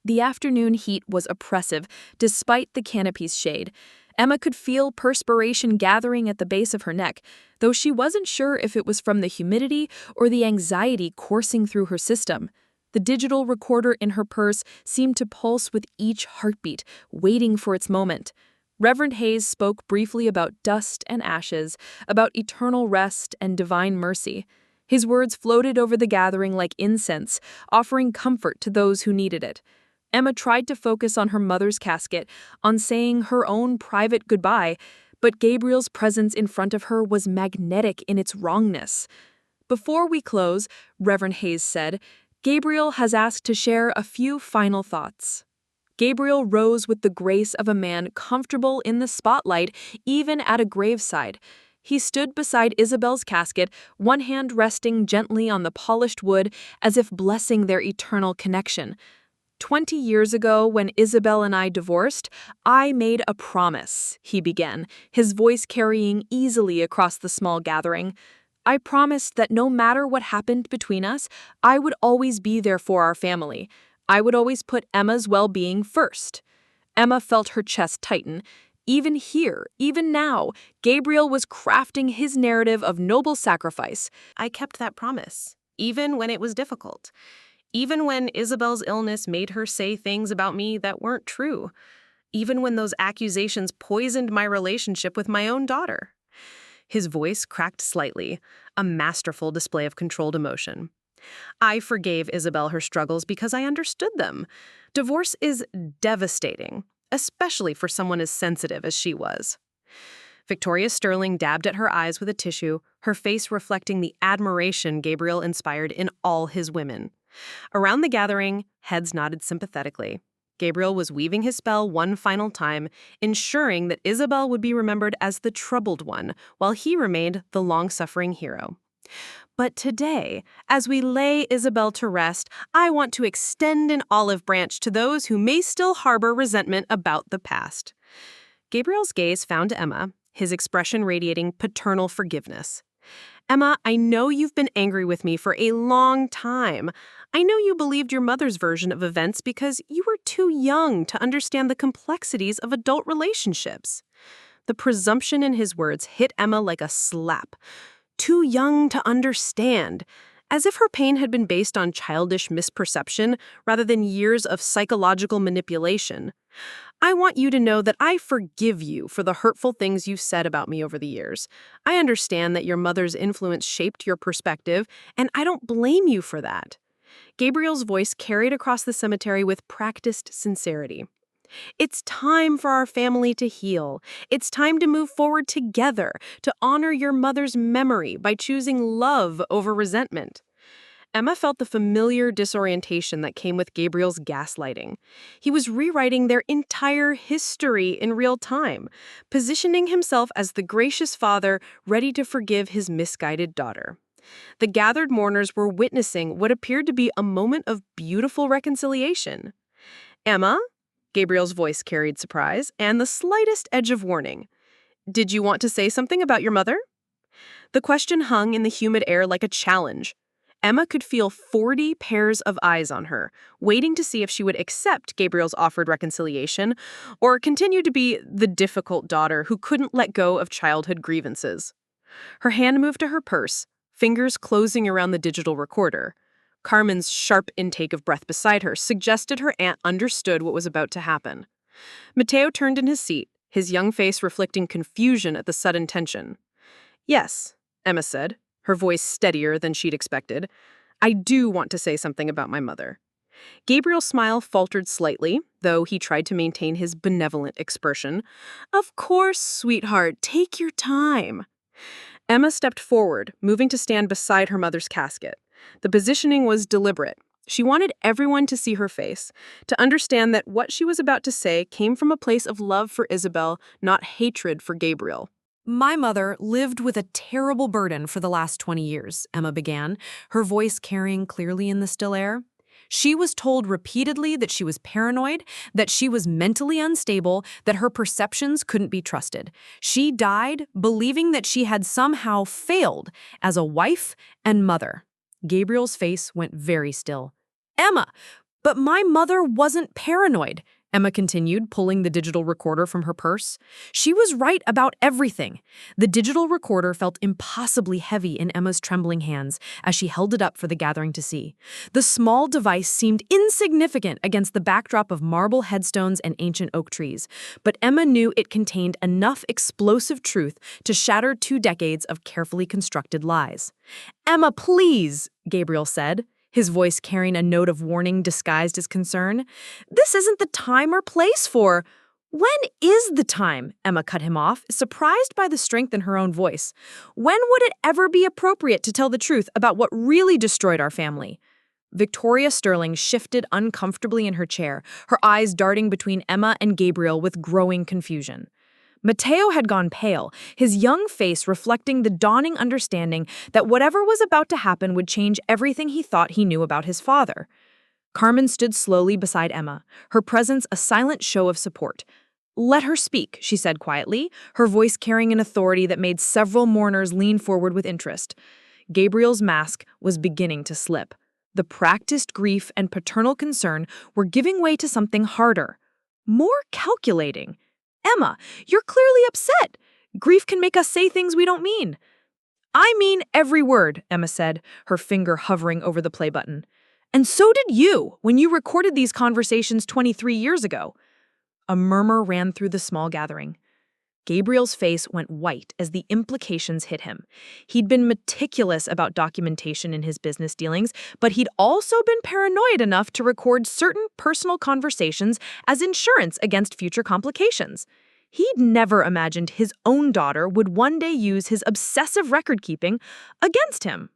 The afternoon heat was oppressive, despite the canopy's shade. Emma could feel perspiration gathering at the base of her neck, though she wasn't sure if it was from the humidity or the anxiety coursing through her system. The digital recorder in her purse seemed to pulse with each heartbeat, waiting for its moment. Reverend Hayes spoke briefly about dust and ashes, about eternal rest and divine mercy. His words floated over the gathering like incense, offering comfort to those who needed it. Emma tried to focus on her mother's casket, on saying her own private goodbye, but Gabriel's presence in front of her was magnetic in its wrongness. "Before we close," Reverend Hayes said, "Gabriel has asked to share a few final thoughts." Gabriel rose with the grace of a man comfortable in the spotlight, even at a graveside. He stood beside Isabel's casket, one hand resting gently on the polished wood as if blessing their eternal connection. 20 years ago, when Isabel and I divorced, I made a promise, he began, his voice carrying easily across the small gathering. I promised that no matter what happened between us, I would always be there for our family. I would always put Emma's well-being first. Emma felt her chest tighten. Even here, even now, Gabriel was crafting his narrative of noble sacrifice. I kept that promise, even when it was difficult. Even when Isabel's illness made her say things about me that weren't true. Even when those accusations poisoned my relationship with my own daughter. His voice cracked slightly, a masterful display of controlled emotion. I forgave Isabel her struggles because I understood them. Divorce is devastating, especially for someone as sensitive as she was. Victoria Sterling dabbed at her eyes with a tissue, her face reflecting the admiration Gabriel inspired in all his women. Around the gathering, heads nodded sympathetically. Gabriel was weaving his spell one final time, ensuring that Isabel would be remembered as the troubled one, while he remained the long-suffering hero. But today, as we lay Isabel to rest, I want to extend an olive branch to those who may still harbor resentment about the past. Gabriel's gaze found Emma, his expression radiating paternal forgiveness. Emma, I know you've been angry with me for a long time. I know you believed your mother's version of events because you were too young to understand the complexities of adult relationships. The presumption in his words hit Emma like a slap. Too young to understand, as if her pain had been based on childish misperception rather than years of psychological manipulation. I want you to know that I forgive you for the hurtful things you've said about me over the years. I understand that your mother's influence shaped your perspective, and I don't blame you for that. Gabriel's voice carried across the cemetery with practiced sincerity. It's time for our family to heal. It's time to move forward together, to honor your mother's memory by choosing love over resentment. Emma felt the familiar disorientation that came with Gabriel's gaslighting. He was rewriting their entire history in real time, positioning himself as the gracious father ready to forgive his misguided daughter. The gathered mourners were witnessing what appeared to be a moment of beautiful reconciliation. Emma? Gabriel's voice carried surprise and the slightest edge of warning. Did you want to say something about your mother? The question hung in the humid air like a challenge. Emma could feel 40 pairs of eyes on her, waiting to see if she would accept Gabriel's offered reconciliation or continue to be the difficult daughter who couldn't let go of childhood grievances. Her hand moved to her purse, fingers closing around the digital recorder. Carmen's sharp intake of breath beside her suggested her aunt understood what was about to happen. Mateo turned in his seat, his young face reflecting confusion at the sudden tension. "Yes," Emma said, her voice steadier than she'd expected. "I do want to say something about my mother. Gabriel's smile faltered slightly, though he tried to maintain his benevolent expression. Of course, sweetheart, take your time. Emma stepped forward, moving to stand beside her mother's casket. The positioning was deliberate. She wanted everyone to see her face, to understand that what she was about to say came from a place of love for Isabel, not hatred for Gabriel. My mother lived with a terrible burden for the last 20 years, Emma began, her voice carrying clearly in the still air. She was told repeatedly that she was paranoid, that she was mentally unstable, that her perceptions couldn't be trusted. She died believing that she had somehow failed as a wife and mother. Gabriel's face went very still. Emma, but my mother wasn't paranoid, Emma continued, pulling the digital recorder from her purse. She was right about everything. The digital recorder felt impossibly heavy in Emma's trembling hands as she held it up for the gathering to see. The small device seemed insignificant against the backdrop of marble headstones and ancient oak trees, but Emma knew it contained enough explosive truth to shatter 2 decades of carefully constructed lies. Emma, please, Gabriel said, his voice carrying a note of warning disguised as concern. This isn't the time or place for... When is the time? Emma cut him off, surprised by the strength in her own voice. When would it ever be appropriate to tell the truth about what really destroyed our family? Victoria Sterling shifted uncomfortably in her chair, her eyes darting between Emma and Gabriel with growing confusion. Mateo had gone pale, his young face reflecting the dawning understanding that whatever was about to happen would change everything he thought he knew about his father. Carmen stood slowly beside Emma, her presence a silent show of support. Let her speak, she said quietly, her voice carrying an authority that made several mourners lean forward with interest. Gabriel's mask was beginning to slip. The practiced grief and paternal concern were giving way to something harder, more calculating. Emma, you're clearly upset. Grief can make us say things we don't mean. I mean every word, Emma said, her finger hovering over the play button. And so did you when you recorded these conversations 23 years ago. A murmur ran through the small gathering. Gabriel's face went white as the implications hit him. He'd been meticulous about documentation in his business dealings, but he'd also been paranoid enough to record certain personal conversations as insurance against future complications. He'd never imagined his own daughter would one day use his obsessive record-keeping against him.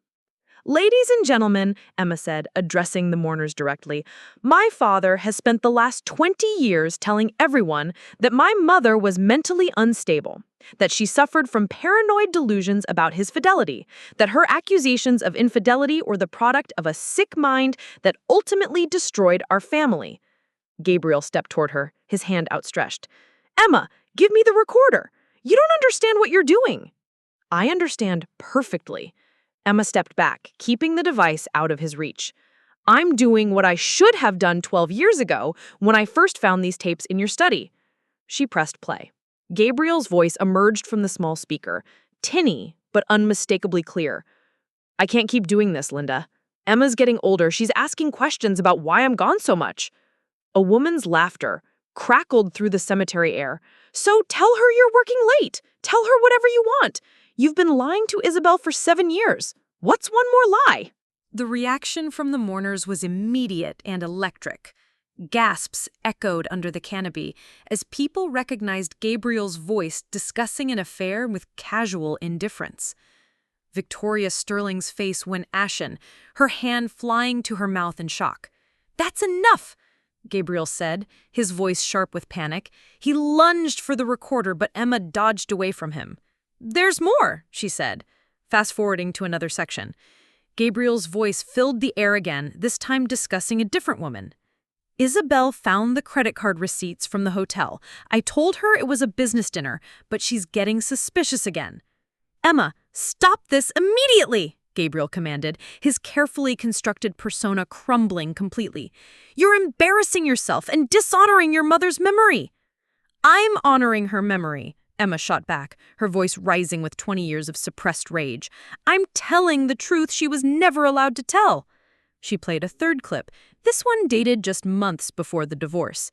Ladies and gentlemen, Emma said, addressing the mourners directly, my father has spent the last 20 years telling everyone that my mother was mentally unstable, that she suffered from paranoid delusions about his fidelity, that her accusations of infidelity were the product of a sick mind that ultimately destroyed our family. Gabriel stepped toward her, his hand outstretched. Emma, give me the recorder. You don't understand what you're doing. I understand perfectly. Emma stepped back, keeping the device out of his reach. I'm doing what I should have done 12 years ago when I first found these tapes in your study. She pressed play. Gabriel's voice emerged from the small speaker, tinny but unmistakably clear. I can't keep doing this, Linda. Emma's getting older. She's asking questions about why I'm gone so much. A woman's laughter crackled through the cemetery air. So tell her you're working late. Tell her whatever you want. You've been lying to Isabel for 7 years. What's one more lie? The reaction from the mourners was immediate and electric. Gasps echoed under the canopy as people recognized Gabriel's voice discussing an affair with casual indifference. Victoria Sterling's face went ashen, her hand flying to her mouth in shock. That's enough, Gabriel said, his voice sharp with panic. He lunged for the recorder, but Emma dodged away from him. There's more, she said, fast-forwarding to another section. Gabriel's voice filled the air again, this time discussing a different woman. Isabel found the credit card receipts from the hotel. I told her it was a business dinner, but she's getting suspicious again. Emma, stop this immediately, Gabriel commanded, his carefully constructed persona crumbling completely. You're embarrassing yourself and dishonoring your mother's memory. I'm honoring her memory, Emma shot back, her voice rising with 20 years of suppressed rage. I'm telling the truth she was never allowed to tell. She played a third clip, this one dated just months before the divorce.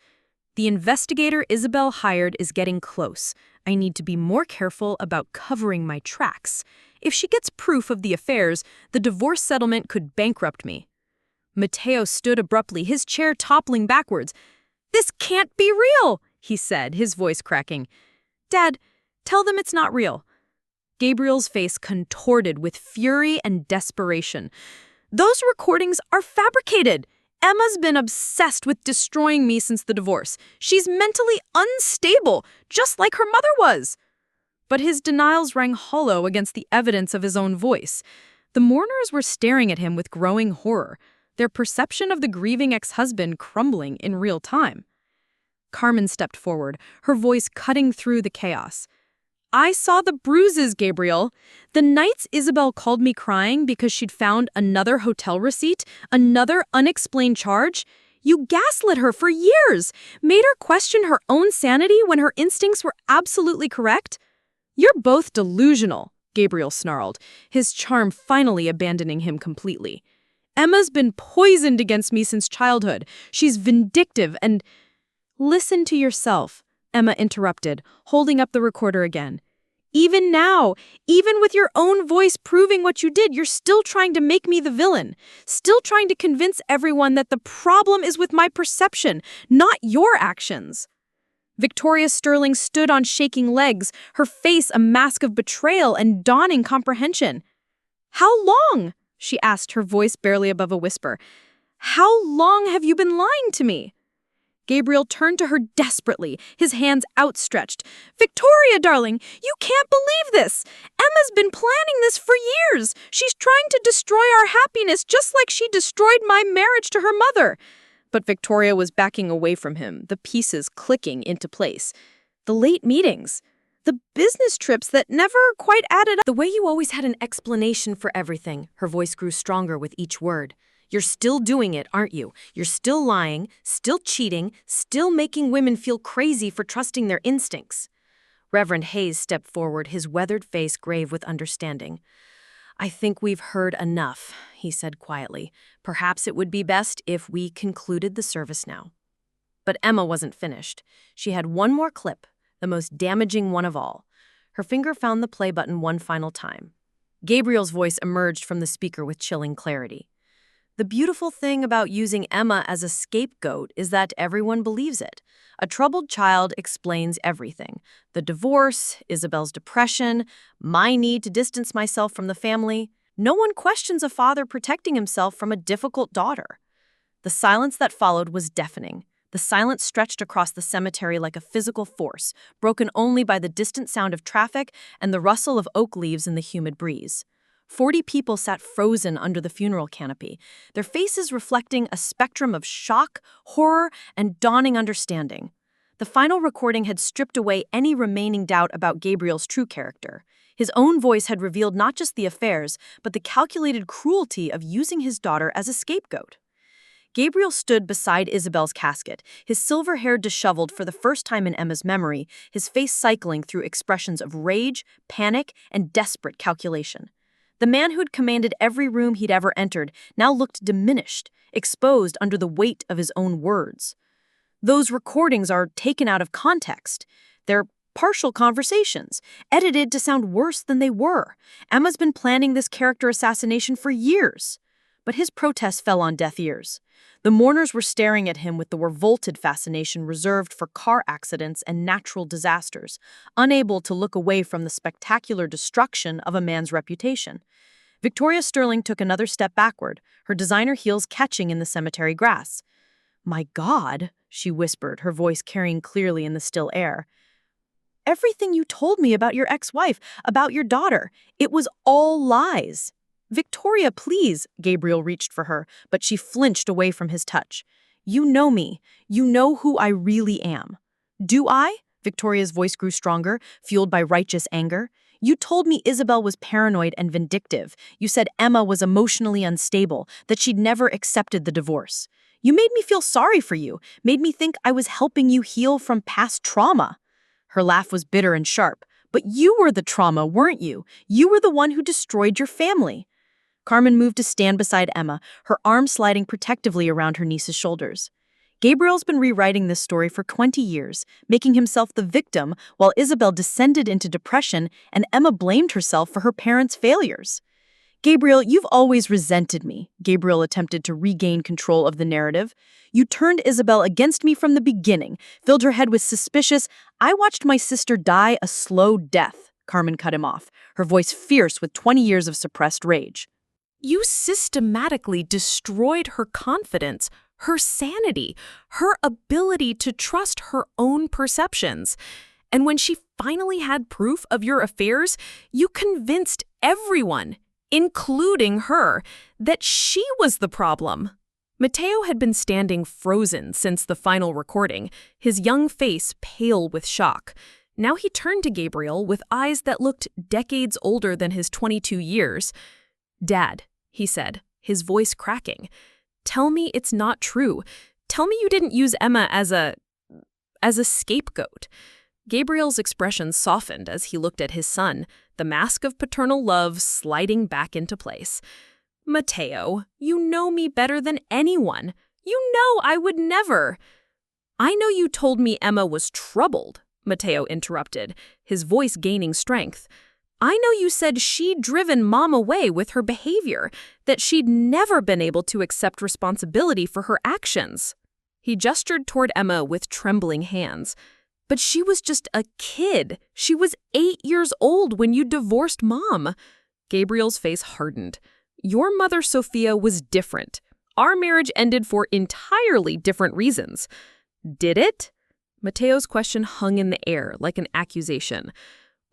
The investigator Isabel hired is getting close. I need to be more careful about covering my tracks. If she gets proof of the affairs, the divorce settlement could bankrupt me. Mateo stood abruptly, his chair toppling backwards. "This can't be real," he said, his voice cracking. "Dad, tell them it's not real." Gabriel's face contorted with fury and desperation. "Those recordings are fabricated. Emma's been obsessed with destroying me since the divorce. She's mentally unstable, just like her mother was." But his denials rang hollow against the evidence of his own voice. The mourners were staring at him with growing horror, their perception of the grieving ex-husband crumbling in real time. Carmen stepped forward, her voice cutting through the chaos. "I saw the bruises, Gabriel. The nights Isabel called me crying because she'd found another hotel receipt, another unexplained charge. You gaslit her for years, made her question her own sanity when her instincts were absolutely correct." "You're both delusional," Gabriel snarled, his charm finally abandoning him completely. "Emma's been poisoned against me since childhood. She's vindictive and—" "Listen to yourself," Emma interrupted, holding up the recorder again. "Even now, even with your own voice proving what you did, you're still trying to make me the villain, still trying to convince everyone that the problem is with my perception, not your actions." Victoria Sterling stood on shaking legs, her face a mask of betrayal and dawning comprehension. "How long?" she asked, her voice barely above a whisper. "How long have you been lying to me?" Gabriel turned to her desperately, his hands outstretched. "Victoria, darling, you can't believe this! Emma's been planning this for years! She's trying to destroy our happiness just like she destroyed my marriage to her mother!" But Victoria was backing away from him, the pieces clicking into place. The late meetings, the business trips that never quite added up. "The way you always had an explanation for everything," her voice grew stronger with each word. "You're still doing it, aren't you? You're still lying, still cheating, still making women feel crazy for trusting their instincts." Reverend Hayes stepped forward, his weathered face grave with understanding. "I think we've heard enough," he said quietly. "Perhaps it would be best if we concluded the service now." But Emma wasn't finished. She had one more clip, the most damaging one of all. Her finger found the play button one final time. Gabriel's voice emerged from the speaker with chilling clarity. "The beautiful thing about using Emma as a scapegoat is that everyone believes it. A troubled child explains everything. The divorce, Isabel's depression, my need to distance myself from the family. No one questions a father protecting himself from a difficult daughter." The silence that followed was deafening. The silence stretched across the cemetery like a physical force, broken only by the distant sound of traffic and the rustle of oak leaves in the humid breeze. 40 people sat frozen under the funeral canopy, their faces reflecting a spectrum of shock, horror, and dawning understanding. The final recording had stripped away any remaining doubt about Gabriel's true character. His own voice had revealed not just the affairs, but the calculated cruelty of using his daughter as a scapegoat. Gabriel stood beside Isabel's casket, his silver hair disheveled for the first time in Emma's memory, his face cycling through expressions of rage, panic, and desperate calculation. The man who'd commanded every room he'd ever entered now looked diminished, exposed under the weight of his own words. "Those recordings are taken out of context. They're partial conversations, edited to sound worse than they were. Emma's been planning this character assassination for years." But his protest fell on deaf ears. The mourners were staring at him with the revolted fascination reserved for car accidents and natural disasters, unable to look away from the spectacular destruction of a man's reputation. Victoria Sterling took another step backward, her designer heels catching in the cemetery grass. "My God," she whispered, her voice carrying clearly in the still air. "Everything you told me about your ex-wife, about your daughter, it was all lies." "Victoria, please," Gabriel reached for her, but she flinched away from his touch. "You know me. You know who I really am." "Do I?" Victoria's voice grew stronger, fueled by righteous anger. "You told me Isabel was paranoid and vindictive. You said Emma was emotionally unstable, that she'd never accepted the divorce. You made me feel sorry for you, made me think I was helping you heal from past trauma." Her laugh was bitter and sharp. "But you were the trauma, weren't you? You were the one who destroyed your family." Carmen moved to stand beside Emma, her arm sliding protectively around her niece's shoulders. Gabriel's been rewriting this story for 20 years, making himself the victim while Isabel descended into depression and Emma blamed herself for her parents' failures. Gabriel, you've always resented me. Gabriel attempted to regain control of the narrative. You turned Isabel against me from the beginning, filled her head with suspicious, I watched my sister die a slow death. Carmen cut him off, her voice fierce with 20 years of suppressed rage. You systematically destroyed her confidence, her sanity, her ability to trust her own perceptions. And when she finally had proof of your affairs, you convinced everyone, including her, that she was the problem. Mateo had been standing frozen since the final recording, his young face pale with shock. Now he turned to Gabriel with eyes that looked decades older than his 22 years. "Dad," he said, his voice cracking, "tell me it's not true. Tell me you didn't use Emma as a scapegoat." Gabriel's expression softened as he looked at his son, the mask of paternal love sliding back into place. "Mateo, you know me better than anyone. You know I would never." "I know you told me Emma was troubled," Mateo interrupted, his voice gaining strength. "I know you said she'd driven Mom away with her behavior, that she'd never been able to accept responsibility for her actions." He gestured toward Emma with trembling hands. "But she was just a kid. She was 8 years old when you divorced Mom." Gabriel's face hardened. "Your mother, Sophia, was different. Our marriage ended for entirely different reasons." "Did it?" Mateo's question hung in the air like an accusation.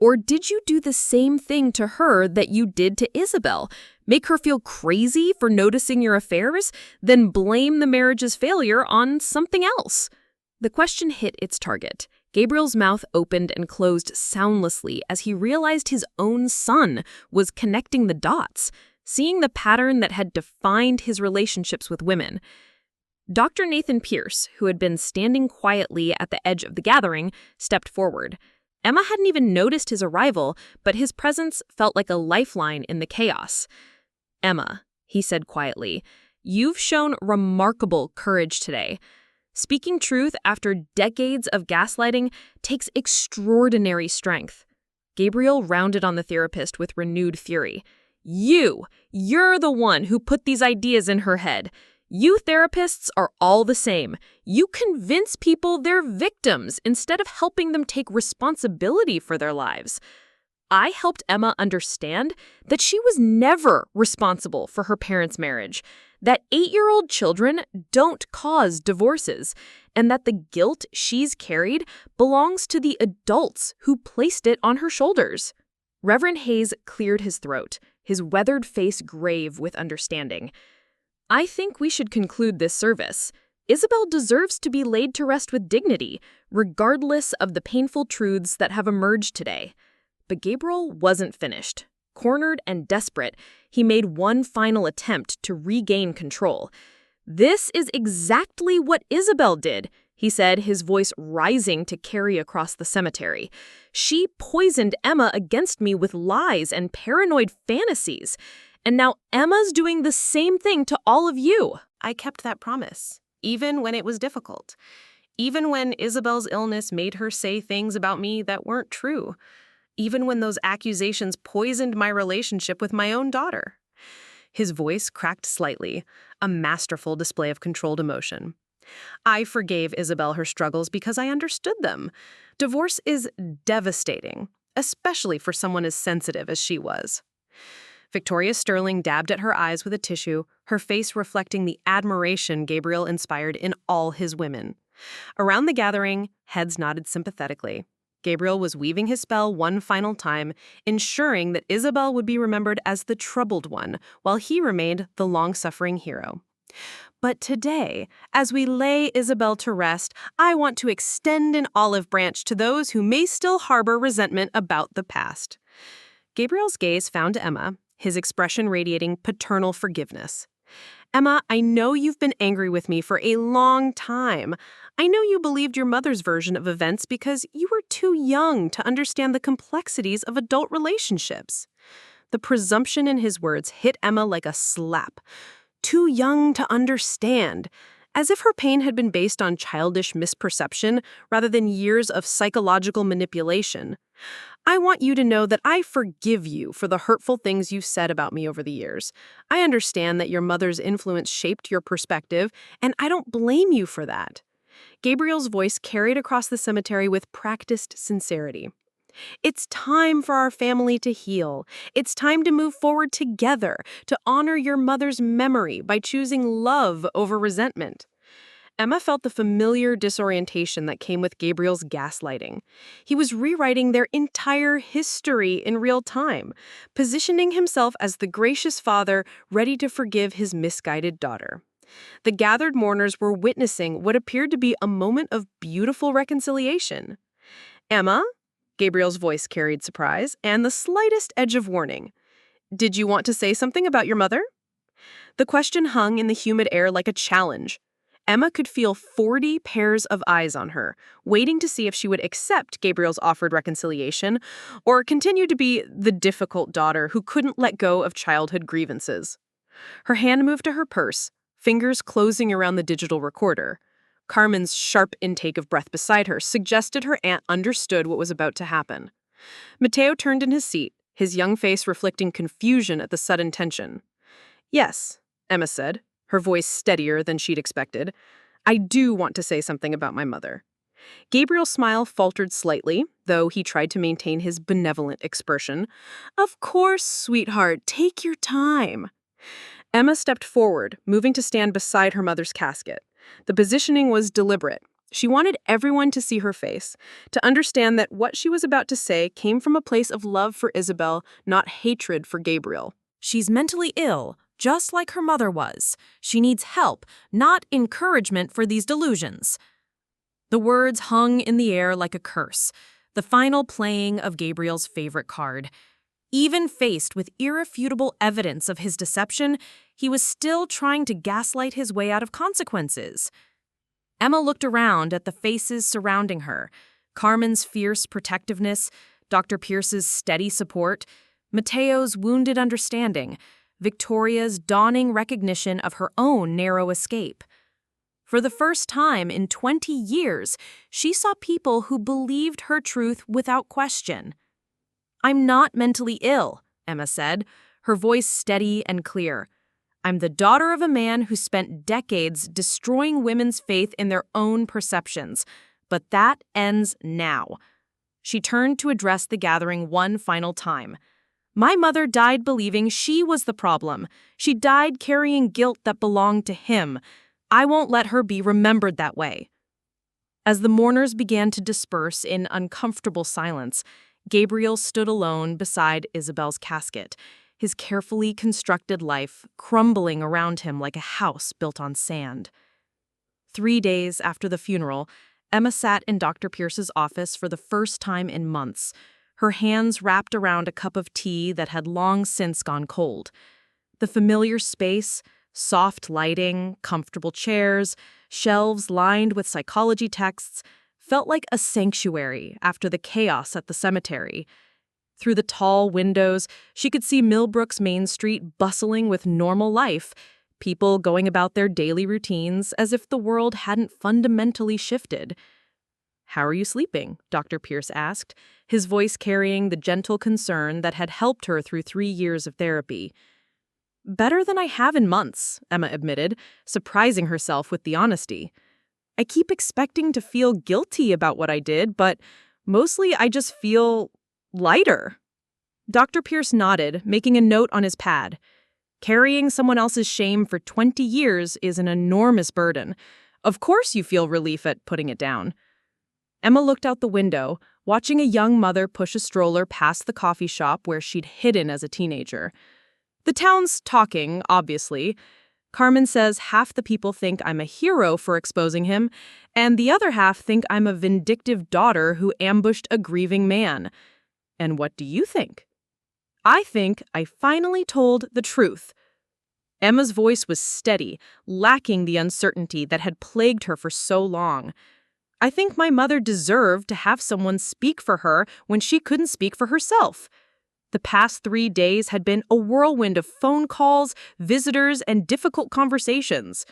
"Or did you do the same thing to her that you did to Isabel? Make her feel crazy for noticing your affairs, then blame the marriage's failure on something else?" The question hit its target. Gabriel's mouth opened and closed soundlessly as he realized his own son was connecting the dots, seeing the pattern that had defined his relationships with women. Dr. Nathan Pierce, who had been standing quietly at the edge of the gathering, stepped forward. Emma hadn't even noticed his arrival, but his presence felt like a lifeline in the chaos. "Emma," he said quietly, "you've shown remarkable courage today. Speaking truth after decades of gaslighting takes extraordinary strength." Gabriel rounded on the therapist with renewed fury. You're the one who put these ideas in her head. You therapists are all the same. You convince people they're victims instead of helping them take responsibility for their lives. I helped Emma understand that she was never responsible for her parents' marriage, that 8-year-old children don't cause divorces, and that the guilt she's carried belongs to the adults who placed it on her shoulders. Reverend Hayes cleared his throat, his weathered face grave with understanding. "I think we should conclude this service. Isabel deserves to be laid to rest with dignity, regardless of the painful truths that have emerged today." But Gabriel wasn't finished. Cornered and desperate, he made one final attempt to regain control. "This is exactly what Isabel did," he said, his voice rising to carry across the cemetery. "She poisoned Emma against me with lies and paranoid fantasies. And now Emma's doing the same thing to all of you." I kept that promise, even when it was difficult. Even when Isabel's illness made her say things about me that weren't true. Even when those accusations poisoned my relationship with my own daughter. His voice cracked slightly, a masterful display of controlled emotion. I forgave Isabel her struggles because I understood them. Divorce is devastating, especially for someone as sensitive as she was. Victoria Sterling dabbed at her eyes with a tissue, her face reflecting the admiration Gabriel inspired in all his women. Around the gathering, heads nodded sympathetically. Gabriel was weaving his spell one final time, ensuring that Isabel would be remembered as the troubled one, while he remained the long-suffering hero. But today, as we lay Isabel to rest, I want to extend an olive branch to those who may still harbor resentment about the past. Gabriel's gaze found Emma, his expression radiating paternal forgiveness. "Emma, I know you've been angry with me for a long time. I know you believed your mother's version of events because you were too young to understand the complexities of adult relationships." The presumption in his words hit Emma like a slap. Too young to understand, as if her pain had been based on childish misperception rather than years of psychological manipulation. I want you to know that I forgive you for the hurtful things you've said about me over the years. I understand that your mother's influence shaped your perspective, and I don't blame you for that." Gabriel's voice carried across the cemetery with practiced sincerity. "It's time for our family to heal. It's time to move forward together, to honor your mother's memory by choosing love over resentment." Emma felt the familiar disorientation that came with Gabriel's gaslighting. He was rewriting their entire history in real time, positioning himself as the gracious father ready to forgive his misguided daughter. The gathered mourners were witnessing what appeared to be a moment of beautiful reconciliation. "Emma?" Gabriel's voice carried surprise and the slightest edge of warning. "Did you want to say something about your mother?" The question hung in the humid air like a challenge. Emma could feel 40 pairs of eyes on her, waiting to see if she would accept Gabriel's offered reconciliation or continue to be the difficult daughter who couldn't let go of childhood grievances. Her hand moved to her purse, fingers closing around the digital recorder. Carmen's sharp intake of breath beside her suggested her aunt understood what was about to happen. Mateo turned in his seat, his young face reflecting confusion at the sudden tension. "Yes," Emma said, her voice steadier than she'd expected. "I do want to say something about my mother." Gabriel's smile faltered slightly, though he tried to maintain his benevolent expression. "Of course, sweetheart, take your time." Emma stepped forward, moving to stand beside her mother's casket. The positioning was deliberate. She wanted everyone to see her face, to understand that what she was about to say came from a place of love for Isabel, not hatred for Gabriel. She's mentally ill, just like her mother was. She needs help, not encouragement for these delusions. The words hung in the air like a curse, the final playing of Gabriel's favorite card. Even faced with irrefutable evidence of his deception, he was still trying to gaslight his way out of consequences. Emma looked around at the faces surrounding her, Carmen's fierce protectiveness, Dr. Pierce's steady support, Mateo's wounded understanding, Victoria's dawning recognition of her own narrow escape. For the first time in 20 years, she saw people who believed her truth without question. "I'm not mentally ill," Emma said, her voice steady and clear. "I'm the daughter of a man who spent decades destroying women's faith in their own perceptions. But that ends now." She turned to address the gathering one final time. "My mother died believing she was the problem. She died carrying guilt that belonged to him. I won't let her be remembered that way." As the mourners began to disperse in uncomfortable silence, Gabriel stood alone beside Isabel's casket, his carefully constructed life crumbling around him like a house built on sand. 3 days after the funeral, Emma sat in Dr. Pierce's office for the first time in months, her hands wrapped around a cup of tea that had long since gone cold. The familiar space, soft lighting, comfortable chairs, shelves lined with psychology texts, felt like a sanctuary after the chaos at the cemetery. Through the tall windows, she could see Millbrook's main street bustling with normal life, people going about their daily routines as if the world hadn't fundamentally shifted. "How are you sleeping?" Dr. Pierce asked, his voice carrying the gentle concern that had helped her through 3 years of therapy. "Better than I have in months," Emma admitted, surprising herself with the honesty. "I keep expecting to feel guilty about what I did, but mostly I just feel lighter." Dr. Pierce nodded, making a note on his pad. "Carrying someone else's shame for 20 years is an enormous burden. Of course you feel relief at putting it down." Emma looked out the window, watching a young mother push a stroller past the coffee shop where she'd hidden as a teenager. The town's talking, obviously. Carmen says half the people think I'm a hero for exposing him, and the other half think I'm a vindictive daughter who ambushed a grieving man. And what do you think? I think I finally told the truth. Emma's voice was steady, lacking the uncertainty that had plagued her for so long. I think my mother deserved to have someone speak for her when she couldn't speak for herself. The past 3 days had been a whirlwind of phone calls, visitors, and difficult conversations.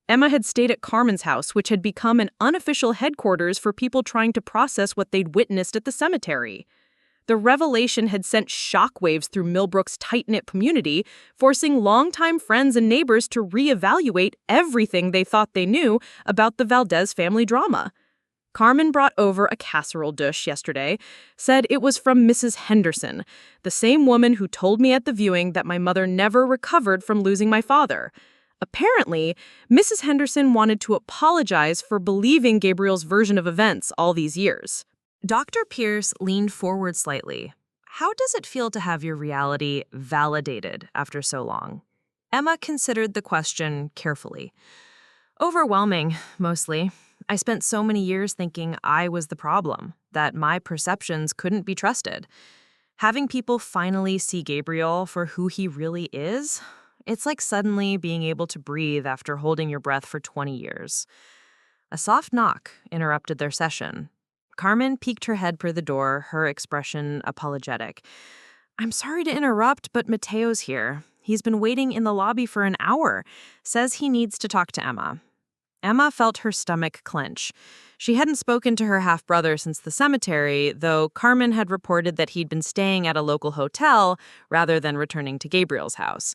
Emma had stayed at Carmen's house, which had become an unofficial headquarters for people trying to process what they'd witnessed at the cemetery. The revelation had sent shockwaves through Millbrook's tight-knit community, forcing longtime friends and neighbors to reevaluate everything they thought they knew about the Valdez family drama. Carmen brought over a casserole dish yesterday, said it was from Mrs. Henderson, the same woman who told me at the viewing that my mother never recovered from losing my father. Apparently, Mrs. Henderson wanted to apologize for believing Gabriel's version of events all these years. Dr. Pierce leaned forward slightly. How does it feel to have your reality validated after so long? Emma considered the question carefully. Overwhelming, mostly. I spent so many years thinking I was the problem, that my perceptions couldn't be trusted. Having people finally see Gabriel for who he really is, it's like suddenly being able to breathe after holding your breath for 20 years. A soft knock interrupted their session. Carmen peeked her head per the door, her expression apologetic. "I'm sorry to interrupt, but Mateo's here. He's been waiting in the lobby for an hour. Says he needs to talk to Emma." Emma felt her stomach clench. She hadn't spoken to her half-brother since the cemetery, though Carmen had reported that he'd been staying at a local hotel rather than returning to Gabriel's house.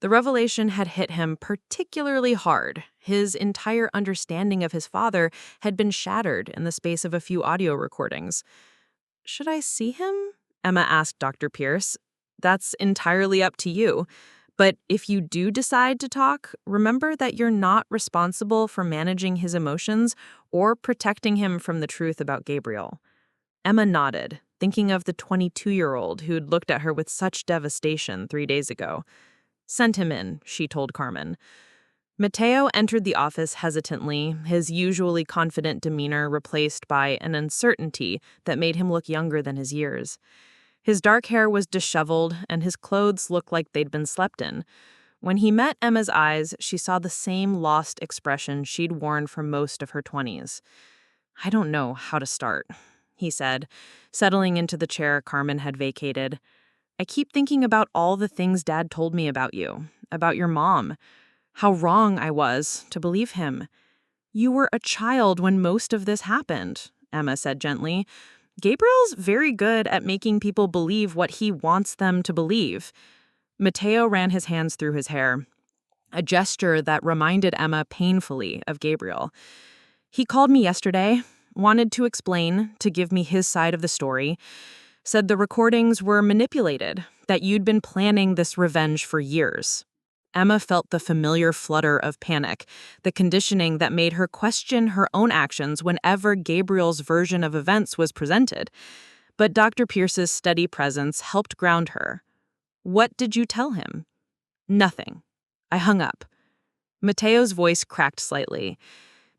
The revelation had hit him particularly hard. His entire understanding of his father had been shattered in the space of a few audio recordings. "Should I see him?" Emma asked Dr. Pierce. "That's entirely up to you. But if you do decide to talk, remember that you're not responsible for managing his emotions or protecting him from the truth about Gabriel." Emma nodded, thinking of the 22-year-old who'd looked at her with such devastation 3 days ago. "Send him in," she told Carmen. Mateo entered the office hesitantly, his usually confident demeanor replaced by an uncertainty that made him look younger than his years. His dark hair was disheveled, and his clothes looked like they'd been slept in. When he met Emma's eyes, she saw the same lost expression she'd worn for most of her 20s. "I don't know how to start," he said, settling into the chair Carmen had vacated. "I keep thinking about all the things Dad told me about you, about your mom. How wrong I was to believe him." "You were a child when most of this happened," Emma said gently. "Gabriel's very good at making people believe what he wants them to believe." Mateo ran his hands through his hair, a gesture that reminded Emma painfully of Gabriel. "He called me yesterday, wanted to explain, to give me his side of the story. Said the recordings were manipulated, that you'd been planning this revenge for years." Emma felt the familiar flutter of panic, the conditioning that made her question her own actions whenever Gabriel's version of events was presented. But Dr. Pierce's steady presence helped ground her. "What did you tell him?" "Nothing. I hung up." Mateo's voice cracked slightly.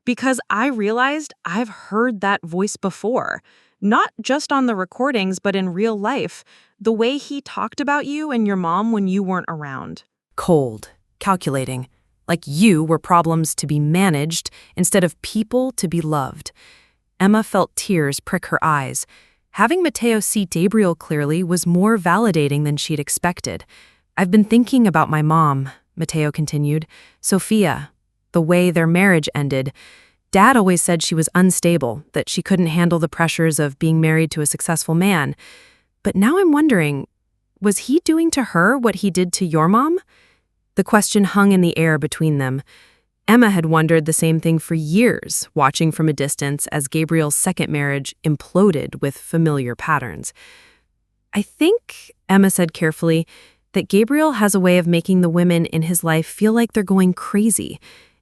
"Because I realized I've heard that voice before. Not just on the recordings, but in real life. The way he talked about you and your mom when you weren't around. Cold, calculating, like you were problems to be managed instead of people to be loved." Emma felt tears prick her eyes. Having Mateo see Gabriel clearly was more validating than she'd expected. "I've been thinking about my mom," Mateo continued. "Sophia, the way their marriage ended. Dad always said she was unstable, that she couldn't handle the pressures of being married to a successful man. But now I'm wondering, was he doing to her what he did to your mom?" The question hung in the air between them. Emma had wondered the same thing for years, watching from a distance as Gabriel's second marriage imploded with familiar patterns. "I think," Emma said carefully, "that Gabriel has a way of making the women in his life feel like they're going crazy.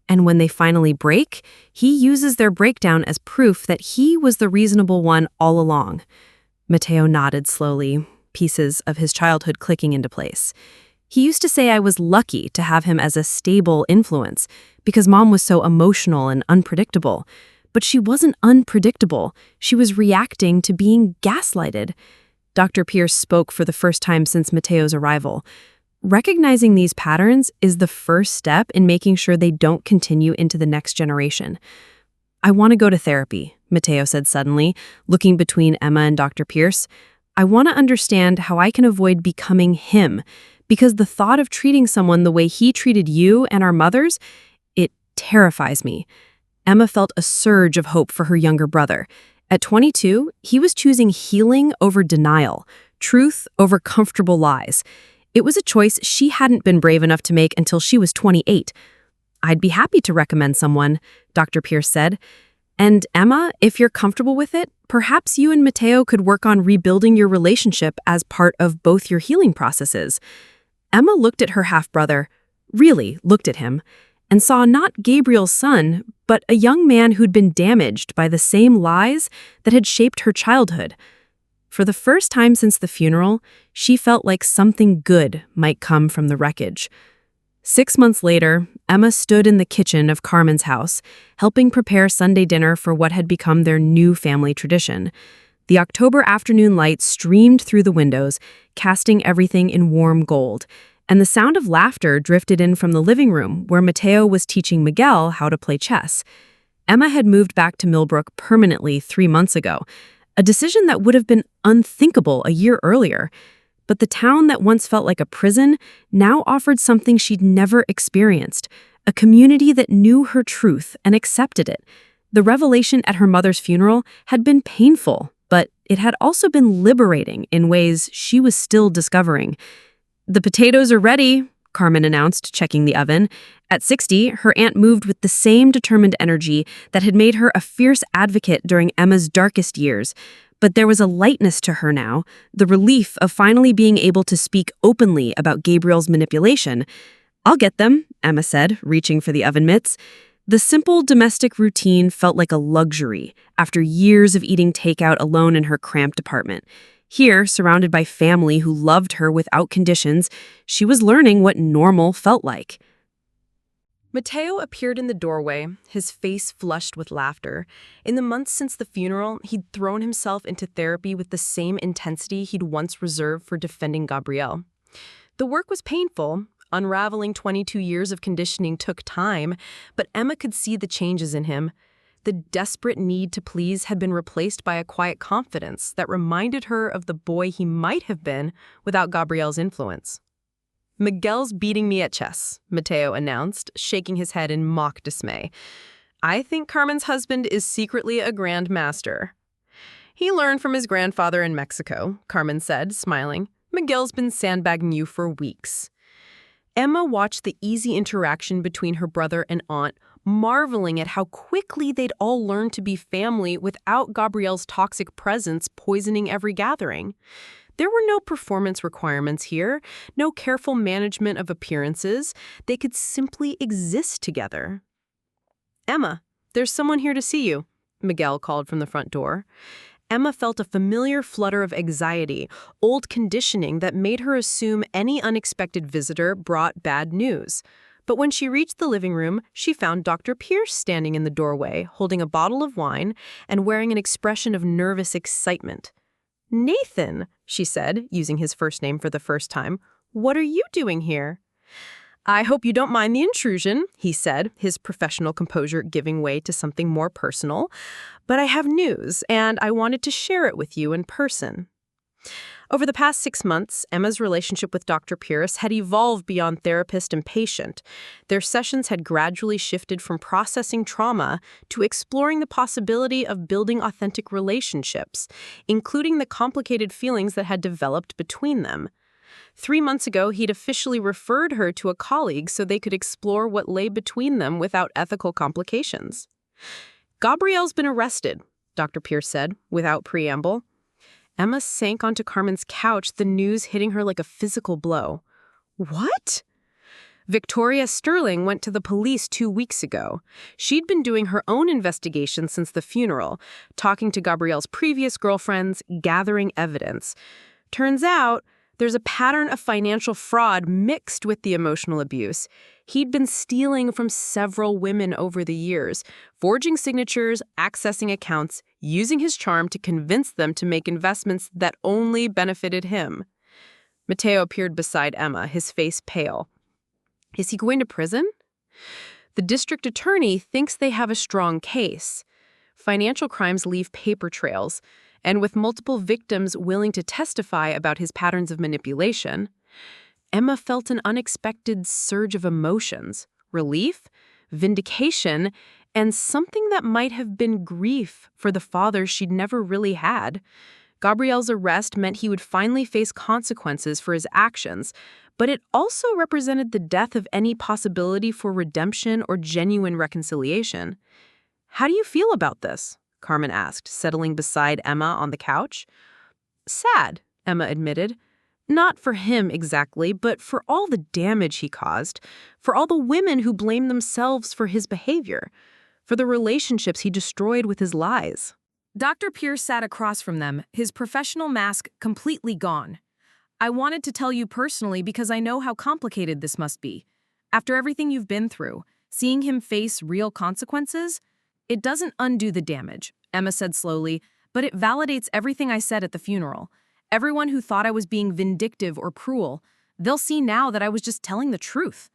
And when they finally break, he uses their breakdown as proof that he was the reasonable one all along." Mateo nodded slowly, pieces of his childhood clicking into place. "He used to say I was lucky to have him as a stable influence because Mom was so emotional and unpredictable. But she wasn't unpredictable. She was reacting to being gaslighted." Dr. Pierce spoke for the first time since Mateo's arrival. "Recognizing these patterns is the first step in making sure they don't continue into the next generation." "I want to go to therapy," Mateo said suddenly, looking between Emma and Dr. Pierce. "I want to understand how I can avoid becoming him, because the thought of treating someone the way he treated you and our mothers, it terrifies me." Emma felt a surge of hope for her younger brother. At 22, he was choosing healing over denial, truth over comfortable lies. It was a choice she hadn't been brave enough to make until she was 28. "I'd be happy to recommend someone," Dr. Pierce said. "And Emma, if you're comfortable with it, perhaps you and Mateo could work on rebuilding your relationship as part of both your healing processes." Emma looked at her half-brother, really looked at him, and saw not Gabriel's son, but a young man who'd been damaged by the same lies that had shaped her childhood. For the first time since the funeral, she felt like something good might come from the wreckage. 6 months later, Emma stood in the kitchen of Carmen's house, helping prepare Sunday dinner for what had become their new family tradition. The October afternoon light streamed through the windows, casting everything in warm gold, and the sound of laughter drifted in from the living room where Mateo was teaching Miguel how to play chess. Emma had moved back to Millbrook permanently 3 months ago, a decision that would have been unthinkable a year earlier. But the town that once felt like a prison now offered something she'd never experienced, a community that knew her truth and accepted it. The revelation at her mother's funeral had been painful, but it had also been liberating in ways she was still discovering. "The potatoes are ready," Carmen announced, checking the oven. At 60, her aunt moved with the same determined energy that had made her a fierce advocate during Emma's darkest years. But there was a lightness to her now, the relief of finally being able to speak openly about Gabriel's manipulation. "I'll get them," Emma said, reaching for the oven mitts. The simple domestic routine felt like a luxury after years of eating takeout alone in her cramped apartment. Here, surrounded by family who loved her without conditions, she was learning what normal felt like. Mateo appeared in the doorway, his face flushed with laughter. In the months since the funeral, he'd thrown himself into therapy with the same intensity he'd once reserved for defending Gabriel. The work was painful. Unraveling 22 years of conditioning took time, but Emma could see the changes in him. The desperate need to please had been replaced by a quiet confidence that reminded her of the boy he might have been without Gabriel's influence. "Miguel's beating me at chess," Mateo announced, shaking his head in mock dismay. "I think Carmen's husband is secretly a grand master." "He learned from his grandfather in Mexico," Carmen said, smiling. "Miguel's been sandbagging you for weeks." Emma watched the easy interaction between her brother and aunt, marveling at how quickly they'd all learned to be family without Gabriel's toxic presence poisoning every gathering. There were no performance requirements here, no careful management of appearances. They could simply exist together. "Emma, there's someone here to see you," Miguel called from the front door. Emma felt a familiar flutter of anxiety, old conditioning that made her assume any unexpected visitor brought bad news. But when she reached the living room, she found Dr. Pierce standing in the doorway, holding a bottle of wine and wearing an expression of nervous excitement. "Nathan," she said, using his first name for the first time, "what are you doing here?" "I hope you don't mind the intrusion," he said, his professional composure giving way to something more personal. "But I have news, and I wanted to share it with you in person." Over the past 6 months, Emma's relationship with Dr. Pierce had evolved beyond therapist and patient. Their sessions had gradually shifted from processing trauma to exploring the possibility of building authentic relationships, including the complicated feelings that had developed between them. 3 months ago, he'd officially referred her to a colleague so they could explore what lay between them without ethical complications. "Gabriel's been arrested," Dr. Pierce said, without preamble. Emma sank onto Carmen's couch, the news hitting her like a physical blow. "What?" "Victoria Sterling went to the police 2 weeks ago. She'd been doing her own investigation since the funeral, talking to Gabriel's previous girlfriends, gathering evidence. Turns out, there's a pattern of financial fraud mixed with the emotional abuse. He'd been stealing from several women over the years, forging signatures, accessing accounts, using his charm to convince them to make investments that only benefited him." Mateo appeared beside Emma, his face pale. "Is he going to prison?" "The district attorney thinks they have a strong case. Financial crimes leave paper trails, and with multiple victims willing to testify about his patterns of manipulation." Emma felt an unexpected surge of emotions, relief, vindication, and something that might have been grief for the father she'd never really had. Gabriel's arrest meant he would finally face consequences for his actions, but it also represented the death of any possibility for redemption or genuine reconciliation. "How do you feel about this?" Carmen asked, settling beside Emma on the couch. "Sad," Emma admitted. "Not for him exactly, but for all the damage he caused, for all the women who blame themselves for his behavior, for the relationships he destroyed with his lies." Dr. Pierce sat across from them, his professional mask completely gone. "I wanted to tell you personally because I know how complicated this must be. After everything you've been through, seeing him face real consequences, it doesn't undo the damage," Emma said slowly, "but it validates everything I said at the funeral. Everyone who thought I was being vindictive or cruel, they'll see now that I was just telling the truth."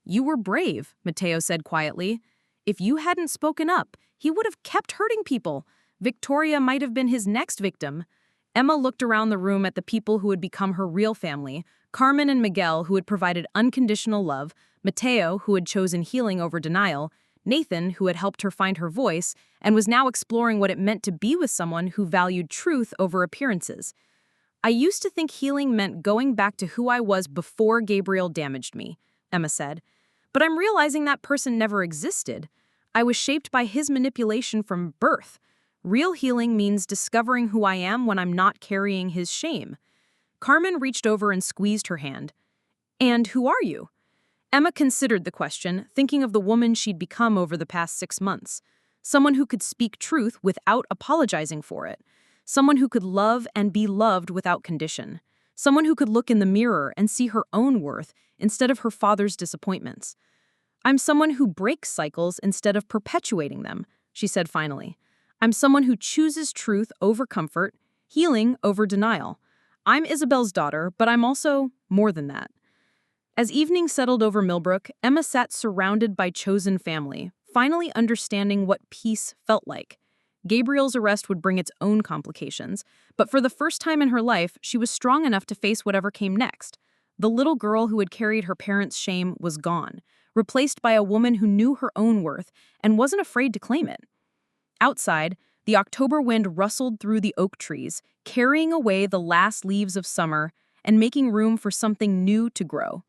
"You were brave," Mateo said quietly. "If you hadn't spoken up, he would have kept hurting people. Victoria might have been his next victim." Emma looked around the room at the people who had become her real family: Carmen and Miguel, who had provided unconditional love; Mateo, who had chosen healing over denial; Nathan, who had helped her find her voice and was now exploring what it meant to be with someone who valued truth over appearances. "I used to think healing meant going back to who I was before Gabriel damaged me," Emma said. "But I'm realizing that person never existed. I was shaped by his manipulation from birth. Real healing means discovering who I am when I'm not carrying his shame." Carmen reached over and squeezed her hand. "And who are you?" Emma considered the question, thinking of the woman she'd become over the past 6 months. Someone who could speak truth without apologizing for it. Someone who could love and be loved without condition. Someone who could look in the mirror and see her own worth instead of her father's disappointments. "I'm someone who breaks cycles instead of perpetuating them," she said finally. "I'm someone who chooses truth over comfort, healing over denial. I'm Isabel's daughter, but I'm also more than that." As evening settled over Millbrook, Emma sat surrounded by chosen family, finally understanding what peace felt like. Gabriel's arrest would bring its own complications, but for the first time in her life, she was strong enough to face whatever came next. The little girl who had carried her parents' shame was gone, replaced by a woman who knew her own worth and wasn't afraid to claim it. Outside, the October wind rustled through the oak trees, carrying away the last leaves of summer and making room for something new to grow.